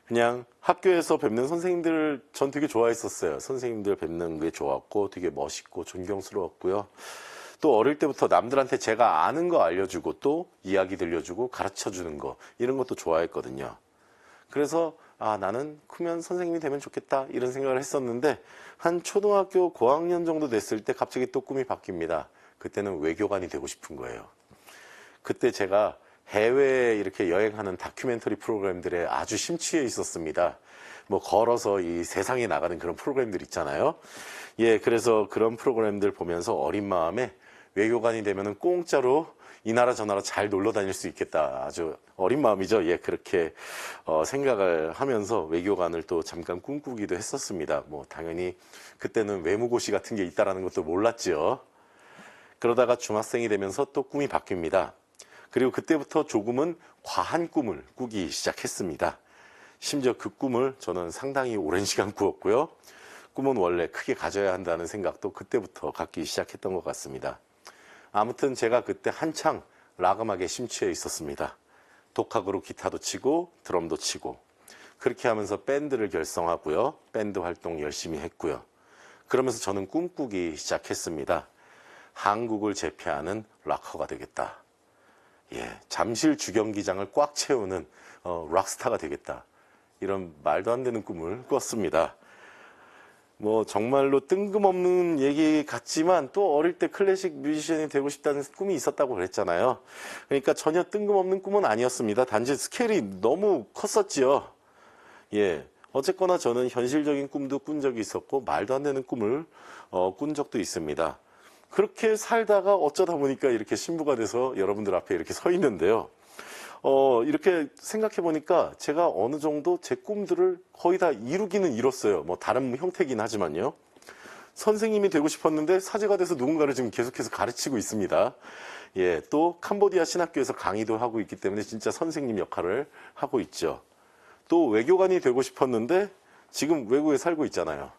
그냥 학교에서 뵙는 선생님들을 전 되게 좋아했었어요. 선생님들 뵙는 게 좋았고 되게 멋있고 존경스러웠고요. 또 어릴 때부터 남들한테 제가 아는 거 알려주고 또 이야기 들려주고 가르쳐주는 거, 이런 것도 좋아했거든요. 그래서 나는 크면 선생님이 되면 좋겠다 이런 생각을 했었는데, 한 초등학교 고학년 정도 됐을 때 갑자기 또 꿈이 바뀝니다. 그때는 외교관이 되고 싶은 거예요. 그때 제가 해외에 이렇게 여행하는 다큐멘터리 프로그램들에 아주 심취해 있었습니다. 걸어서 이 세상에 나가는 그런 프로그램들 있잖아요. 예, 그래서 그런 프로그램들 보면서 어린 마음에 외교관이 되면은 공짜로 이 나라 저 나라 잘 놀러 다닐 수 있겠다. 아주 어린 마음이죠. 예, 그렇게 생각을 하면서 외교관을 또 잠깐 꿈꾸기도 했었습니다. 당연히 그때는 외무고시 같은 게 있다라는 것도 몰랐죠. 그러다가 중학생이 되면서 또 꿈이 바뀝니다. 그리고 그때부터 조금은 과한 꿈을 꾸기 시작했습니다. 심지어 그 꿈을 저는 상당히 오랜 시간 꾸었고요. 꿈은 원래 크게 가져야 한다는 생각도 그때부터 갖기 시작했던 것 같습니다. 아무튼 제가 그때 한창 락 음악에 심취해 있었습니다. 독학으로 기타도 치고 드럼도 치고, 그렇게 하면서 밴드를 결성하고요. 밴드 활동 열심히 했고요. 그러면서 저는 꿈꾸기 시작했습니다. 한국을 제패하는 락커가 되겠다. 예, 잠실 주경기장을 꽉 채우는 락스타가 되겠다. 이런 말도 안 되는 꿈을 꿨습니다. 정말로 뜬금없는 얘기 같지만 또 어릴 때 클래식 뮤지션이 되고 싶다는 꿈이 있었다고 그랬잖아요. 그러니까 전혀 뜬금없는 꿈은 아니었습니다. 단지 스케일이 너무 컸었지요. 예, 어쨌거나 저는 현실적인 꿈도 꾼 적이 있었고 말도 안 되는 꿈을 꾼 적도 있습니다. 그렇게 살다가 어쩌다 보니까 이렇게 신부가 돼서 여러분들 앞에 이렇게 서 있는데요. 이렇게 생각해 보니까 제가 어느 정도 제 꿈들을 거의 다 이루기는 이뤘어요. 다른 형태긴 하지만요. 선생님이 되고 싶었는데 사제가 돼서 누군가를 지금 계속해서 가르치고 있습니다. 예, 또 캄보디아 신학교에서 강의도 하고 있기 때문에 진짜 선생님 역할을 하고 있죠. 또 외교관이 되고 싶었는데 지금 외국에 살고 있잖아요.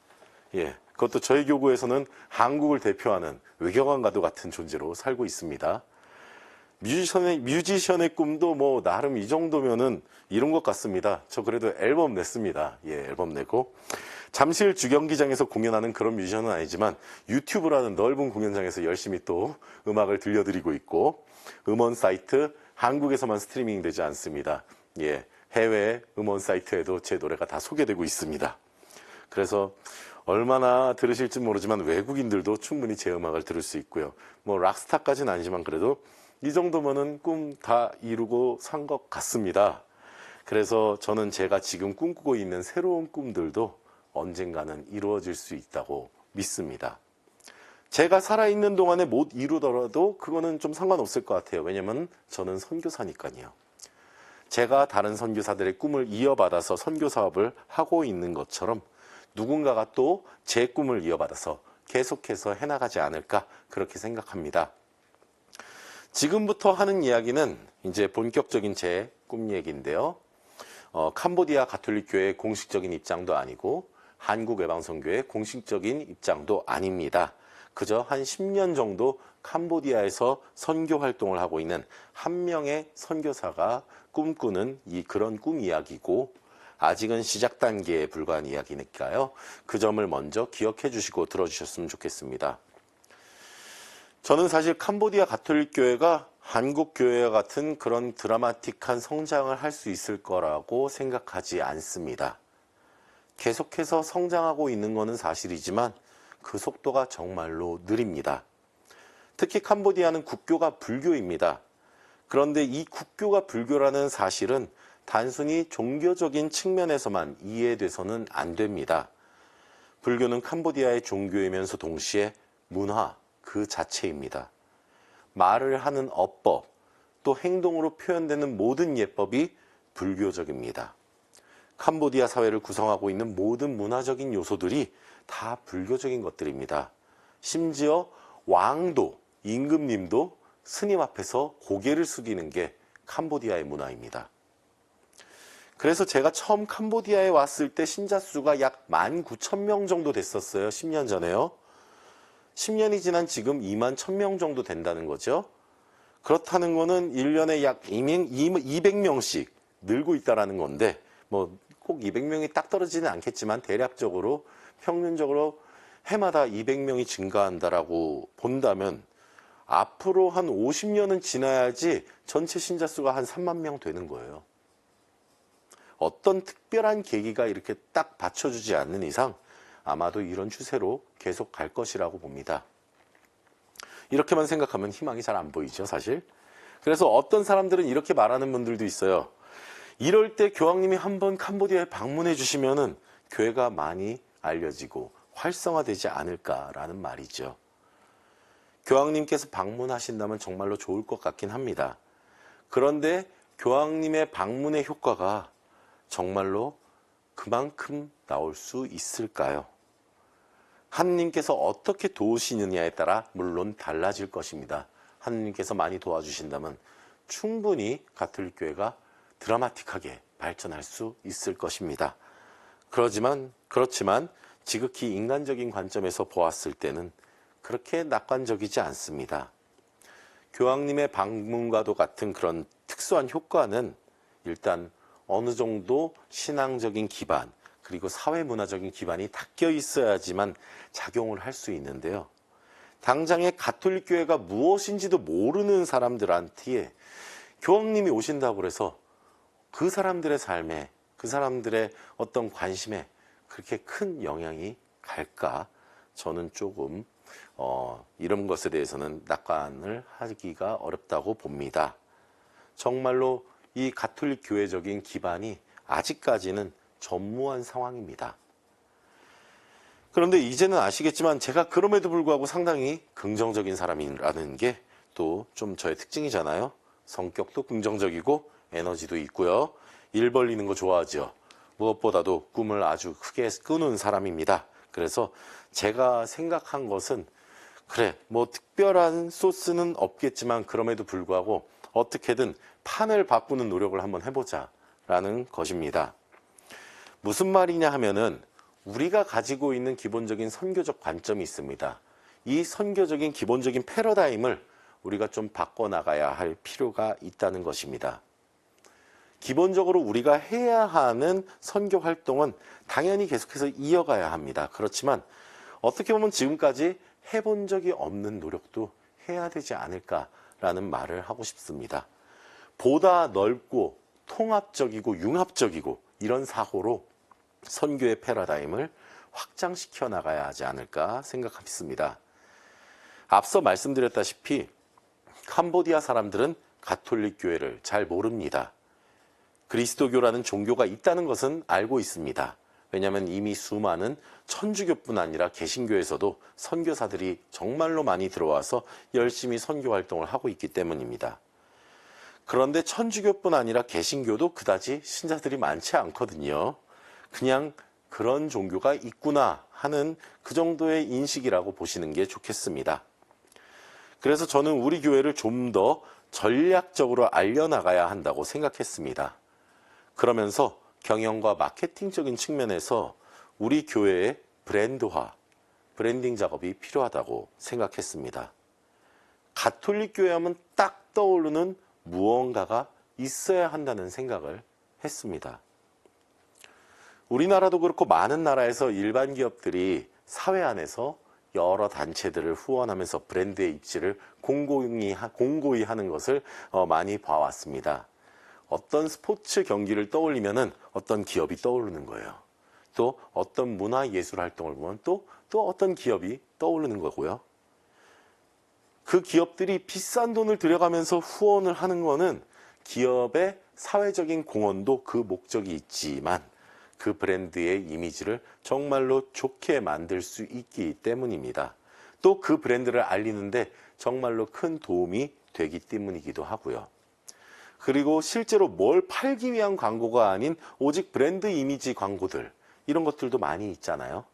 예, 그것도 저희 교구에서는 한국을 대표하는 외교관과도 같은 존재로 살고 있습니다. 뮤지션의 꿈도 나름 이 정도면은 이룬 것 같습니다. 저 그래도 앨범 냈습니다. 예, 앨범 내고 잠실 주경기장에서 공연하는 그런 뮤지션은 아니지만 유튜브라는 넓은 공연장에서 열심히 또 음악을 들려드리고 있고, 음원 사이트 한국에서만 스트리밍 되지 않습니다. 예, 해외 음원 사이트에도 제 노래가 다 소개되고 있습니다. 그래서 얼마나 들으실지 모르지만 외국인들도 충분히 제 음악을 들을 수 있고요. 락스타까지는 아니지만 그래도 이 정도면은 꿈 다 이루고 산 것 같습니다. 그래서 저는 제가 지금 꿈꾸고 있는 새로운 꿈들도 언젠가는 이루어질 수 있다고 믿습니다. 제가 살아있는 동안에 못 이루더라도 그거는 좀 상관없을 것 같아요. 왜냐면 저는 선교사니까요. 제가 다른 선교사들의 꿈을 이어받아서 선교 사업을 하고 있는 것처럼 누군가가 또 제 꿈을 이어받아서 계속해서 해나가지 않을까 그렇게 생각합니다. 지금부터 하는 이야기는 이제 본격적인 제 꿈 얘기인데요. 캄보디아 가톨릭교회의 공식적인 입장도 아니고 한국외방선교의 공식적인 입장도 아닙니다. 그저 한 10년 정도 캄보디아에서 선교 활동을 하고 있는 한 명의 선교사가 꿈꾸는 그런 꿈 이야기고, 아직은 시작 단계에 불과한 이야기니까요. 그 점을 먼저 기억해 주시고 들어주셨으면 좋겠습니다. 저는 사실 캄보디아 가톨릭교회가 한국교회와 같은 그런 드라마틱한 성장을 할 수 있을 거라고 생각하지 않습니다. 계속해서 성장하고 있는 것은 사실이지만 그 속도가 정말로 느립니다. 특히 캄보디아는 국교가 불교입니다. 그런데 이 국교가 불교라는 사실은 단순히 종교적인 측면에서만 이해돼서는 안 됩니다. 불교는 캄보디아의 종교이면서 동시에 문화 그 자체입니다. 말을 하는 어법, 또 행동으로 표현되는 모든 예법이 불교적입니다. 캄보디아 사회를 구성하고 있는 모든 문화적인 요소들이 다 불교적인 것들입니다. 심지어 왕도, 임금님도 스님 앞에서 고개를 숙이는 게 캄보디아의 문화입니다. 그래서 제가 처음 캄보디아에 왔을 때 신자 수가 약 19,000명 정도 됐었어요. 10년 전에요. 10년이 지난 지금 21,000명 정도 된다는 거죠. 그렇다는 거는 1년에 약 200명씩 늘고 있다는 건데, 뭐 꼭 200명이 딱 떨어지는 않겠지만 대략적으로 평균적으로 해마다 200명이 증가한다라고 본다면 앞으로 한 50년은 지나야지 전체 신자 수가 한 3만 명 되는 거예요. 어떤 특별한 계기가 이렇게 딱 받쳐주지 않는 이상 아마도 이런 추세로 계속 갈 것이라고 봅니다. 이렇게만 생각하면 희망이 잘 안 보이죠, 사실. 그래서 어떤 사람들은 이렇게 말하는 분들도 있어요. 이럴 때 교황님이 한번 캄보디아에 방문해 주시면은 교회가 많이 알려지고 활성화되지 않을까라는 말이죠. 교황님께서 방문하신다면 정말로 좋을 것 같긴 합니다. 그런데 교황님의 방문의 효과가 정말로 그만큼 나올 수 있을까요? 하느님께서 어떻게 도우시느냐에 따라 물론 달라질 것입니다. 하느님께서 많이 도와주신다면 충분히 가톨릭교회가 드라마틱하게 발전할 수 있을 것입니다. 그렇지만 지극히 인간적인 관점에서 보았을 때는 그렇게 낙관적이지 않습니다. 교황님의 방문과도 같은 그런 특수한 효과는 일단 어느 정도 신앙적인 기반, 그리고 사회문화적인 기반이 닦여 있어야지만 작용을 할 수 있는데요. 당장의 가톨릭교회가 무엇인지도 모르는 사람들한테 교황님이 오신다고 해서 그 사람들의 삶에, 그 사람들의 어떤 관심에 그렇게 큰 영향이 갈까? 저는 조금 이런 것에 대해서는 낙관을 하기가 어렵다고 봅니다. 정말로 이 가톨릭 교회적인 기반이 아직까지는 전무한 상황입니다. 그런데 이제는 아시겠지만 제가 그럼에도 불구하고 상당히 긍정적인 사람이라는 게 또 좀 저의 특징이잖아요. 성격도 긍정적이고 에너지도 있고요. 일 벌리는 거 좋아하죠. 무엇보다도 꿈을 아주 크게 꾸는 사람입니다. 그래서 제가 생각한 것은 그래, 뭐 특별한 소스는 없겠지만 그럼에도 불구하고 어떻게든 판을 바꾸는 노력을 한번 해보자 라는 것입니다. 무슨 말이냐 하면은 우리가 가지고 있는 기본적인 선교적 관점이 있습니다. 이 선교적인 기본적인 패러다임을 우리가 좀 바꿔나가야 할 필요가 있다는 것입니다. 기본적으로 우리가 해야 하는 선교 활동은 당연히 계속해서 이어가야 합니다. 그렇지만 어떻게 보면 지금까지 해본 적이 없는 노력도 해야 되지 않을까라는 말을 하고 싶습니다. 보다 넓고 통합적이고 융합적이고 이런 사고로 선교의 패러다임을 확장시켜 나가야 하지 않을까 생각합니다. 앞서 말씀드렸다시피 캄보디아 사람들은 가톨릭 교회를 잘 모릅니다. 그리스도교라는 종교가 있다는 것은 알고 있습니다. 왜냐하면 이미 수많은 천주교뿐 아니라 개신교에서도 선교사들이 정말로 많이 들어와서 열심히 선교 활동을 하고 있기 때문입니다. 그런데 천주교뿐 아니라 개신교도 그다지 신자들이 많지 않거든요. 그냥 그런 종교가 있구나 하는 그 정도의 인식이라고 보시는 게 좋겠습니다. 그래서 저는 우리 교회를 좀 더 전략적으로 알려나가야 한다고 생각했습니다. 그러면서 경영과 마케팅적인 측면에서 우리 교회의 브랜드화, 브랜딩 작업이 필요하다고 생각했습니다. 가톨릭 교회 하면 딱 떠오르는 무언가가 있어야 한다는 생각을 했습니다. 우리나라도 그렇고 많은 나라에서 일반 기업들이 사회 안에서 여러 단체들을 후원하면서 브랜드의 입지를 공고히 하는 것을 많이 봐왔습니다. 어떤 스포츠 경기를 떠올리면은 어떤 기업이 떠오르는 거예요. 또 어떤 문화예술 활동을 보면 또 어떤 기업이 떠오르는 거고요. 그 기업들이 비싼 돈을 들여가면서 후원을 하는 거는 기업의 사회적인 공헌도 그 목적이 있지만 그 브랜드의 이미지를 정말로 좋게 만들 수 있기 때문입니다. 또 그 브랜드를 알리는데 정말로 큰 도움이 되기 때문이기도 하고요. 그리고 실제로 뭘 팔기 위한 광고가 아닌 오직 브랜드 이미지 광고들, 이런 것들도 많이 있잖아요.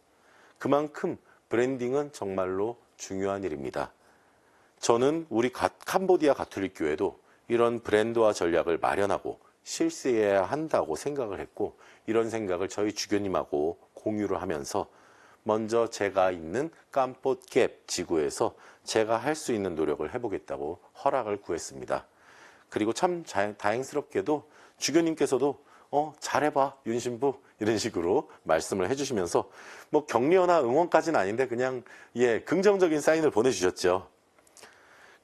그만큼 브랜딩은 정말로 중요한 일입니다. 저는 우리 캄보디아 가톨릭 교회도 이런 브랜드화 전략을 마련하고 실시해야 한다고 생각을 했고, 이런 생각을 저희 주교님하고 공유를 하면서 먼저 제가 있는 캄포캡 지구에서 제가 할 수 있는 노력을 해보겠다고 허락을 구했습니다. 그리고 참 다행스럽게도 주교님께서도 잘해봐 윤신부, 이런 식으로 말씀을 해주시면서 뭐 격려나 응원까지는 아닌데 그냥 긍정적인 사인을 보내주셨죠.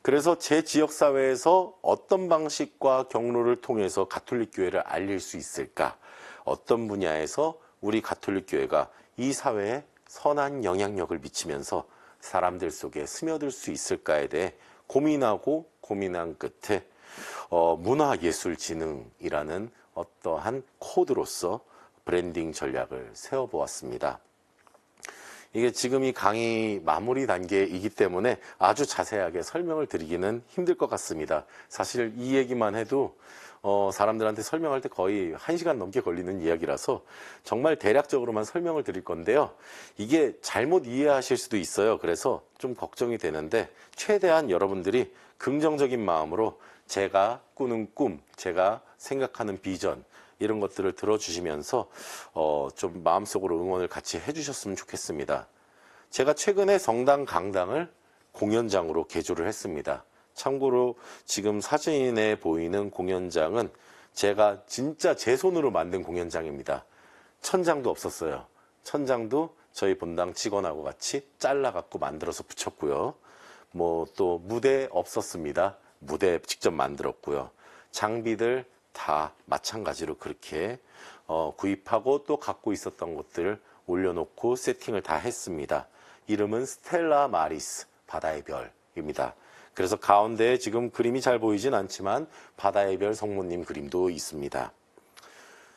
그래서 제 지역사회에서 어떤 방식과 경로를 통해서 가톨릭 교회를 알릴 수 있을까, 어떤 분야에서 우리 가톨릭 교회가 이 사회에 선한 영향력을 미치면서 사람들 속에 스며들 수 있을까에 대해 고민한 끝에 문화예술진흥이라는 어떠한 코드로서 브랜딩 전략을 세워보았습니다. 이게 지금 이 강의 마무리 단계이기 때문에 아주 자세하게 설명을 드리기는 힘들 것 같습니다. 사실 이 얘기만 해도 사람들한테 설명할 때 거의 1시간 넘게 걸리는 이야기라서 정말 대략적으로만 설명을 드릴 건데요. 이게 잘못 이해하실 수도 있어요. 그래서 좀 걱정이 되는데 최대한 여러분들이 긍정적인 마음으로 제가 꾸는 꿈, 제가 생각하는 비전, 이런 것들을 들어주시면서 좀 마음속으로 응원을 같이 해주셨으면 좋겠습니다. 제가 최근에 성당 강당을 공연장으로 개조를 했습니다. 참고로 지금 사진에 보이는 공연장은 제가 진짜 제 손으로 만든 공연장입니다. 천장도 없었어요. 천장도 저희 본당 직원하고 같이 잘라갖고 만들어서 붙였고요. 뭐 또 무대 없었습니다. 무대 직접 만들었고요. 장비들 다 마찬가지로 그렇게 구입하고 또 갖고 있었던 것들을 올려놓고 세팅을 다 했습니다. 이름은 스텔라 마리스, 바다의 별입니다. 그래서 가운데에 지금 그림이 잘 보이진 않지만 바다의 별 성모님 그림도 있습니다.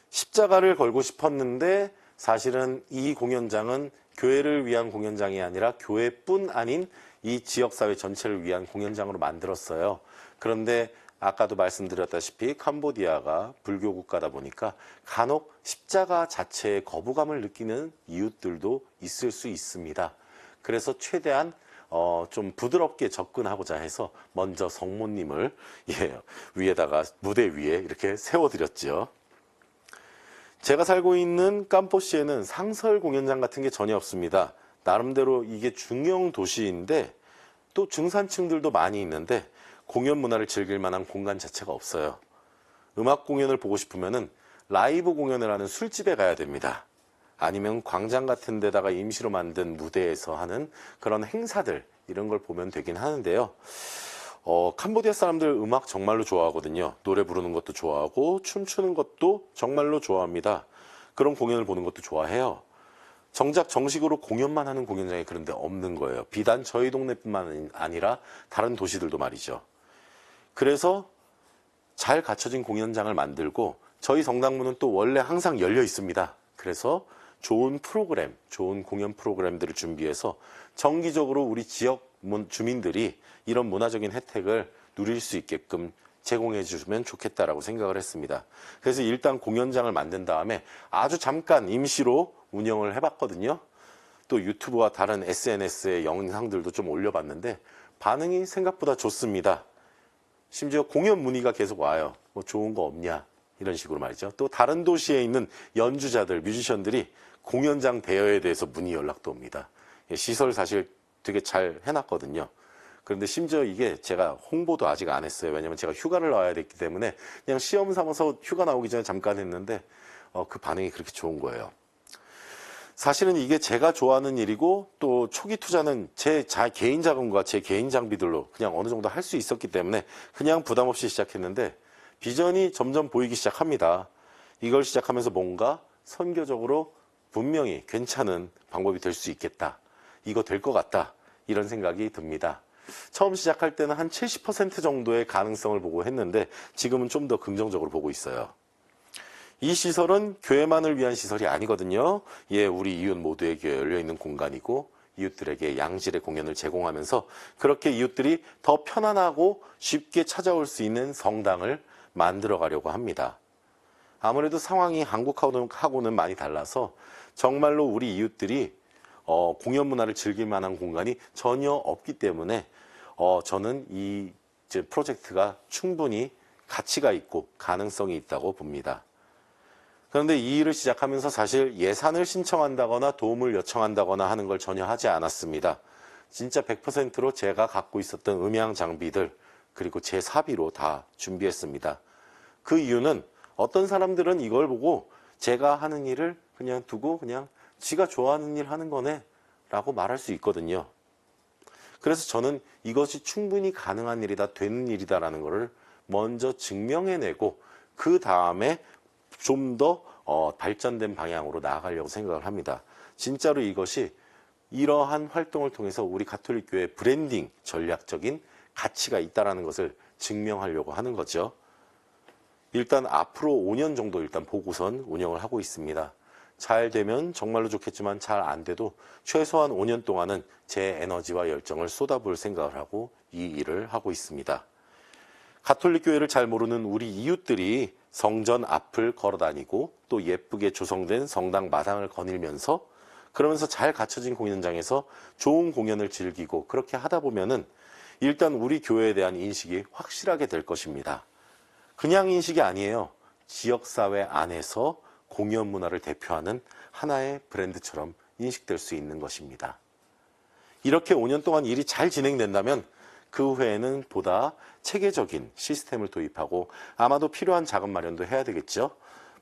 십자가를 걸고 싶었는데 사실은 이 공연장은 교회를 위한 공연장이 아니라 교회뿐 아닌 이 지역사회 전체를 위한 공연장으로 만들었어요. 그런데 아까도 말씀드렸다시피 캄보디아가 불교 국가다 보니까 간혹 십자가 자체에 거부감을 느끼는 이웃들도 있을 수 있습니다. 그래서 최대한 좀 부드럽게 접근하고자 해서 먼저 성모님을 위에다가 무대 위에 이렇게 세워드렸죠. 제가 살고 있는 캄포시에는 상설 공연장 같은 게 전혀 없습니다. 나름대로 이게 중형 도시인데 또 중산층들도 많이 있는데 공연 문화를 즐길 만한 공간 자체가 없어요. 음악 공연을 보고 싶으면은 라이브 공연을 하는 술집에 가야 됩니다. 아니면 광장 같은 데다가 임시로 만든 무대에서 하는 그런 행사들, 이런 걸 보면 되긴 하는데요. 캄보디아 사람들 음악 정말로 좋아하거든요. 노래 부르는 것도 좋아하고 춤추는 것도 정말로 좋아합니다. 그런 공연을 보는 것도 좋아해요. 정작 정식으로 공연만 하는 공연장이 그런데 없는 거예요. 비단 저희 동네뿐만 아니라 다른 도시들도 말이죠. 그래서 잘 갖춰진 공연장을 만들고 저희 성당문은 또 원래 항상 열려 있습니다. 그래서 좋은 프로그램, 좋은 공연 프로그램들을 준비해서 정기적으로 우리 지역 주민들이 이런 문화적인 혜택을 누릴 수 있게끔 제공해 주시면 좋겠다라고 생각을 했습니다. 그래서 일단 공연장을 만든 다음에 아주 잠깐 임시로 운영을 해봤거든요. 또 유튜브와 다른 SNS의 영상들도 좀 올려봤는데 반응이 생각보다 좋습니다. 심지어 공연 문의가 계속 와요. 뭐 좋은 거 없냐 이런 식으로 말이죠. 또 다른 도시에 있는 연주자들, 뮤지션들이 공연장 대여에 대해서 문의 연락도 옵니다. 시설 사실 되게 잘 해놨거든요. 그런데 심지어 이게 제가 홍보도 아직 안 했어요. 왜냐면 제가 휴가를 나와야 됐기 때문에 그냥 시험 삼아서 휴가 나오기 전에 잠깐 했는데 그 반응이 그렇게 좋은 거예요. 사실은 이게 제가 좋아하는 일이고 또 초기 투자는 제 개인 자금과 제 개인 장비들로 그냥 어느 정도 할 수 있었기 때문에 그냥 부담 없이 시작했는데 비전이 점점 보이기 시작합니다. 이걸 시작하면서 뭔가 선교적으로 분명히 괜찮은 방법이 될 수 있겠다. 이거 될 것 같다. 이런 생각이 듭니다. 처음 시작할 때는 한 70% 정도의 가능성을 보고 했는데 지금은 좀 더 긍정적으로 보고 있어요. 이 시설은 교회만을 위한 시설이 아니거든요. 우리 이웃 모두에게 열려있는 공간이고 이웃들에게 양질의 공연을 제공하면서 그렇게 이웃들이 더 편안하고 쉽게 찾아올 수 있는 성당을 만들어 가려고 합니다. 아무래도 상황이 한국하고는 많이 달라서 정말로 우리 이웃들이 공연 문화를 즐길 만한 공간이 전혀 없기 때문에 저는 이 프로젝트가 충분히 가치가 있고 가능성이 있다고 봅니다. 그런데 이 일을 시작하면서 사실 예산을 신청한다거나 도움을 요청한다거나 하는 걸 전혀 하지 않았습니다. 진짜 100%로 제가 갖고 있었던 음향 장비들 그리고 제 사비로 다 준비했습니다. 그 이유는 어떤 사람들은 이걸 보고 제가 하는 일을 그냥 두고 그냥 지가 좋아하는 일 하는 거네 라고 말할 수 있거든요. 그래서 저는 이것이 충분히 가능한 일이다, 되는 일이다라는 것을 먼저 증명해내고 그 다음에 좀 더 발전된 방향으로 나아가려고 생각을 합니다. 진짜로 이것이 이러한 활동을 통해서 우리 가톨릭 교회 브랜딩 전략적인 가치가 있다는 것을 증명하려고 하는 거죠. 일단 앞으로 5년 정도 일단 보고선 운영을 하고 있습니다. 잘 되면 정말로 좋겠지만 잘 안 돼도 최소한 5년 동안은 제 에너지와 열정을 쏟아부을 생각을 하고 이 일을 하고 있습니다. 가톨릭 교회를 잘 모르는 우리 이웃들이 성전 앞을 걸어 다니고 또 예쁘게 조성된 성당 마당을 거닐면서 그러면서 잘 갖춰진 공연장에서 좋은 공연을 즐기고 그렇게 하다 보면은 일단 우리 교회에 대한 인식이 확실하게 될 것입니다. 그냥 인식이 아니에요. 지역사회 안에서 공연 문화를 대표하는 하나의 브랜드처럼 인식될 수 있는 것입니다. 이렇게 5년 동안 일이 잘 진행된다면 그 후에는 보다 체계적인 시스템을 도입하고 아마도 필요한 자금 마련도 해야 되겠죠.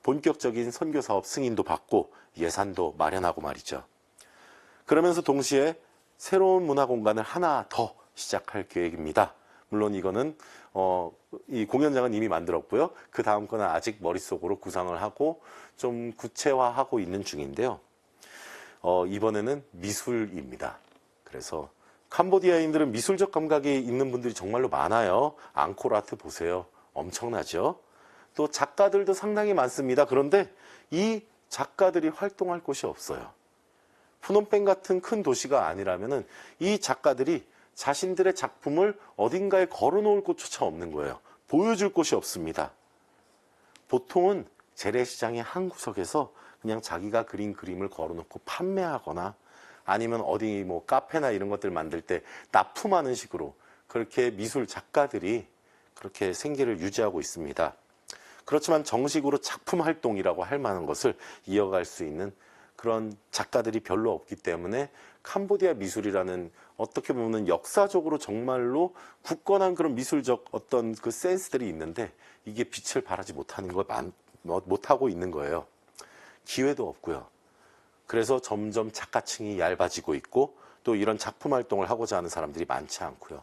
본격적인 선교사업 승인도 받고 예산도 마련하고 말이죠. 그러면서 동시에 새로운 문화 공간을 하나 더 시작할 계획입니다. 물론 이거는 이 공연장은 이미 만들었고요. 그 다음 거는 아직 머릿속으로 구상을 하고 좀 구체화하고 있는 중인데요. 이번에는 미술입니다. 그래서 캄보디아인들은 미술적 감각이 있는 분들이 정말로 많아요. 앙코르아트 보세요. 엄청나죠? 또 작가들도 상당히 많습니다. 그런데 이 작가들이 활동할 곳이 없어요. 푸놈펜 같은 큰 도시가 아니라면은 이 작가들이 자신들의 작품을 어딘가에 걸어놓을 곳조차 없는 거예요. 보여줄 곳이 없습니다. 보통은 재래시장의 한 구석에서 그냥 자기가 그린 그림을 걸어놓고 판매하거나 아니면 어디 뭐 카페나 이런 것들 만들 때 납품하는 식으로 그렇게 미술 작가들이 그렇게 생계를 유지하고 있습니다. 그렇지만 정식으로 작품 활동이라고 할 만한 것을 이어갈 수 있는 그런 작가들이 별로 없기 때문에 캄보디아 미술이라는 어떻게 보면 역사적으로 정말로 굳건한 그런 미술적 어떤 그 센스들이 있는데 이게 빛을 발하지 못하고 있는 거예요. 기회도 없고요. 그래서 점점 작가층이 얇아지고 있고 또 이런 작품 활동을 하고자 하는 사람들이 많지 않고요.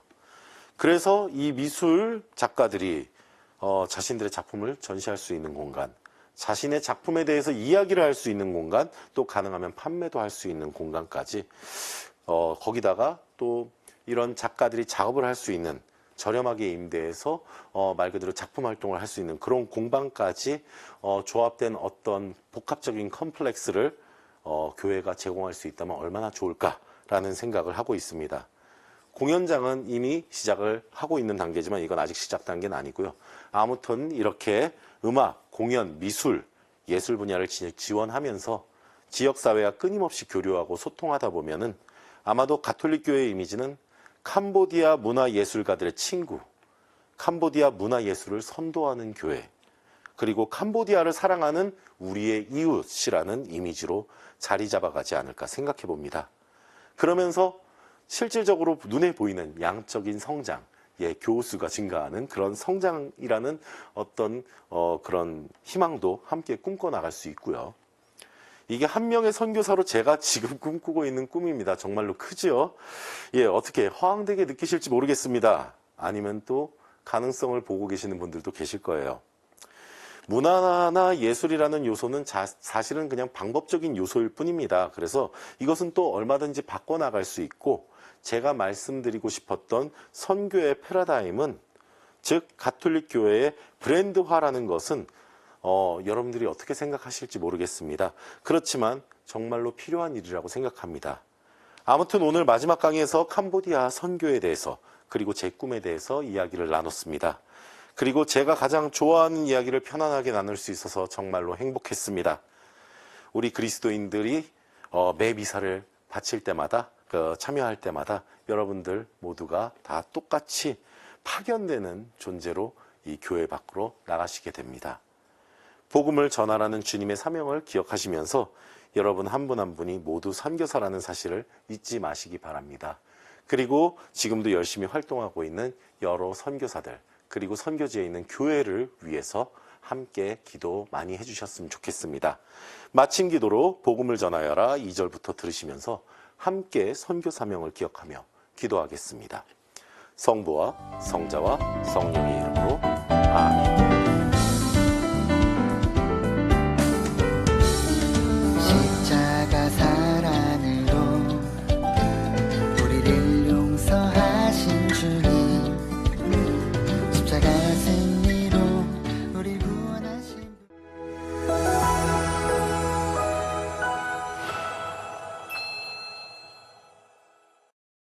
그래서 이 미술 작가들이 자신들의 작품을 전시할 수 있는 공간, 자신의 작품에 대해서 이야기를 할 수 있는 공간, 또 가능하면 판매도 할 수 있는 공간까지 거기다가 또 이런 작가들이 작업을 할 수 있는 저렴하게 임대해서 말 그대로 작품 활동을 할 수 있는 그런 공간까지 조합된 어떤 복합적인 컴플렉스를 교회가 제공할 수 있다면 얼마나 좋을까라는 생각을 하고 있습니다. 공연장은 이미 시작을 하고 있는 단계지만 이건 아직 시작 단계는 아니고요. 아무튼 이렇게 음악, 공연, 미술, 예술 분야를 지원하면서 지역사회와 끊임없이 교류하고 소통하다 보면은 아마도 가톨릭 교회의 이미지는 캄보디아 문화예술가들의 친구, 캄보디아 문화예술을 선도하는 교회, 그리고 캄보디아를 사랑하는 우리의 이웃이라는 이미지로 자리 잡아가지 않을까 생각해 봅니다. 그러면서 실질적으로 눈에 보이는 양적인 성장, 교수가 증가하는 그런 성장이라는 어떤 그런 희망도 함께 꿈꿔 나갈 수 있고요. 이게 한 명의 선교사로 제가 지금 꿈꾸고 있는 꿈입니다. 정말로 크죠? 어떻게 허황되게 느끼실지 모르겠습니다. 아니면 또 가능성을 보고 계시는 분들도 계실 거예요. 문화나 예술이라는 요소는 사실은 그냥 방법적인 요소일 뿐입니다. 그래서 이것은 또 얼마든지 바꿔나갈 수 있고, 제가 말씀드리고 싶었던 선교의 패러다임은, 즉 가톨릭 교회의 브랜드화라는 것은 여러분들이 어떻게 생각하실지 모르겠습니다. 그렇지만 정말로 필요한 일이라고 생각합니다. 아무튼 오늘 마지막 강의에서 캄보디아 선교에 대해서, 그리고 제 꿈에 대해서 이야기를 나눴습니다. 그리고 제가 가장 좋아하는 이야기를 편안하게 나눌 수 있어서 정말로 행복했습니다. 우리 그리스도인들이 매 미사를 바칠 때마다, 참여할 때마다 여러분들 모두가 다 똑같이 파견되는 존재로 이 교회 밖으로 나가시게 됩니다. 복음을 전하라는 주님의 사명을 기억하시면서 여러분 한 분 한 분이 모두 선교사라는 사실을 잊지 마시기 바랍니다. 그리고 지금도 열심히 활동하고 있는 여러 선교사들, 그리고 선교지에 있는 교회를 위해서 함께 기도 많이 해주셨으면 좋겠습니다. 마침 기도로 복음을 전하여라 2절부터 들으시면서 함께 선교 사명을 기억하며 기도하겠습니다. 성부와 성자와 성령의 이름으로 아멘.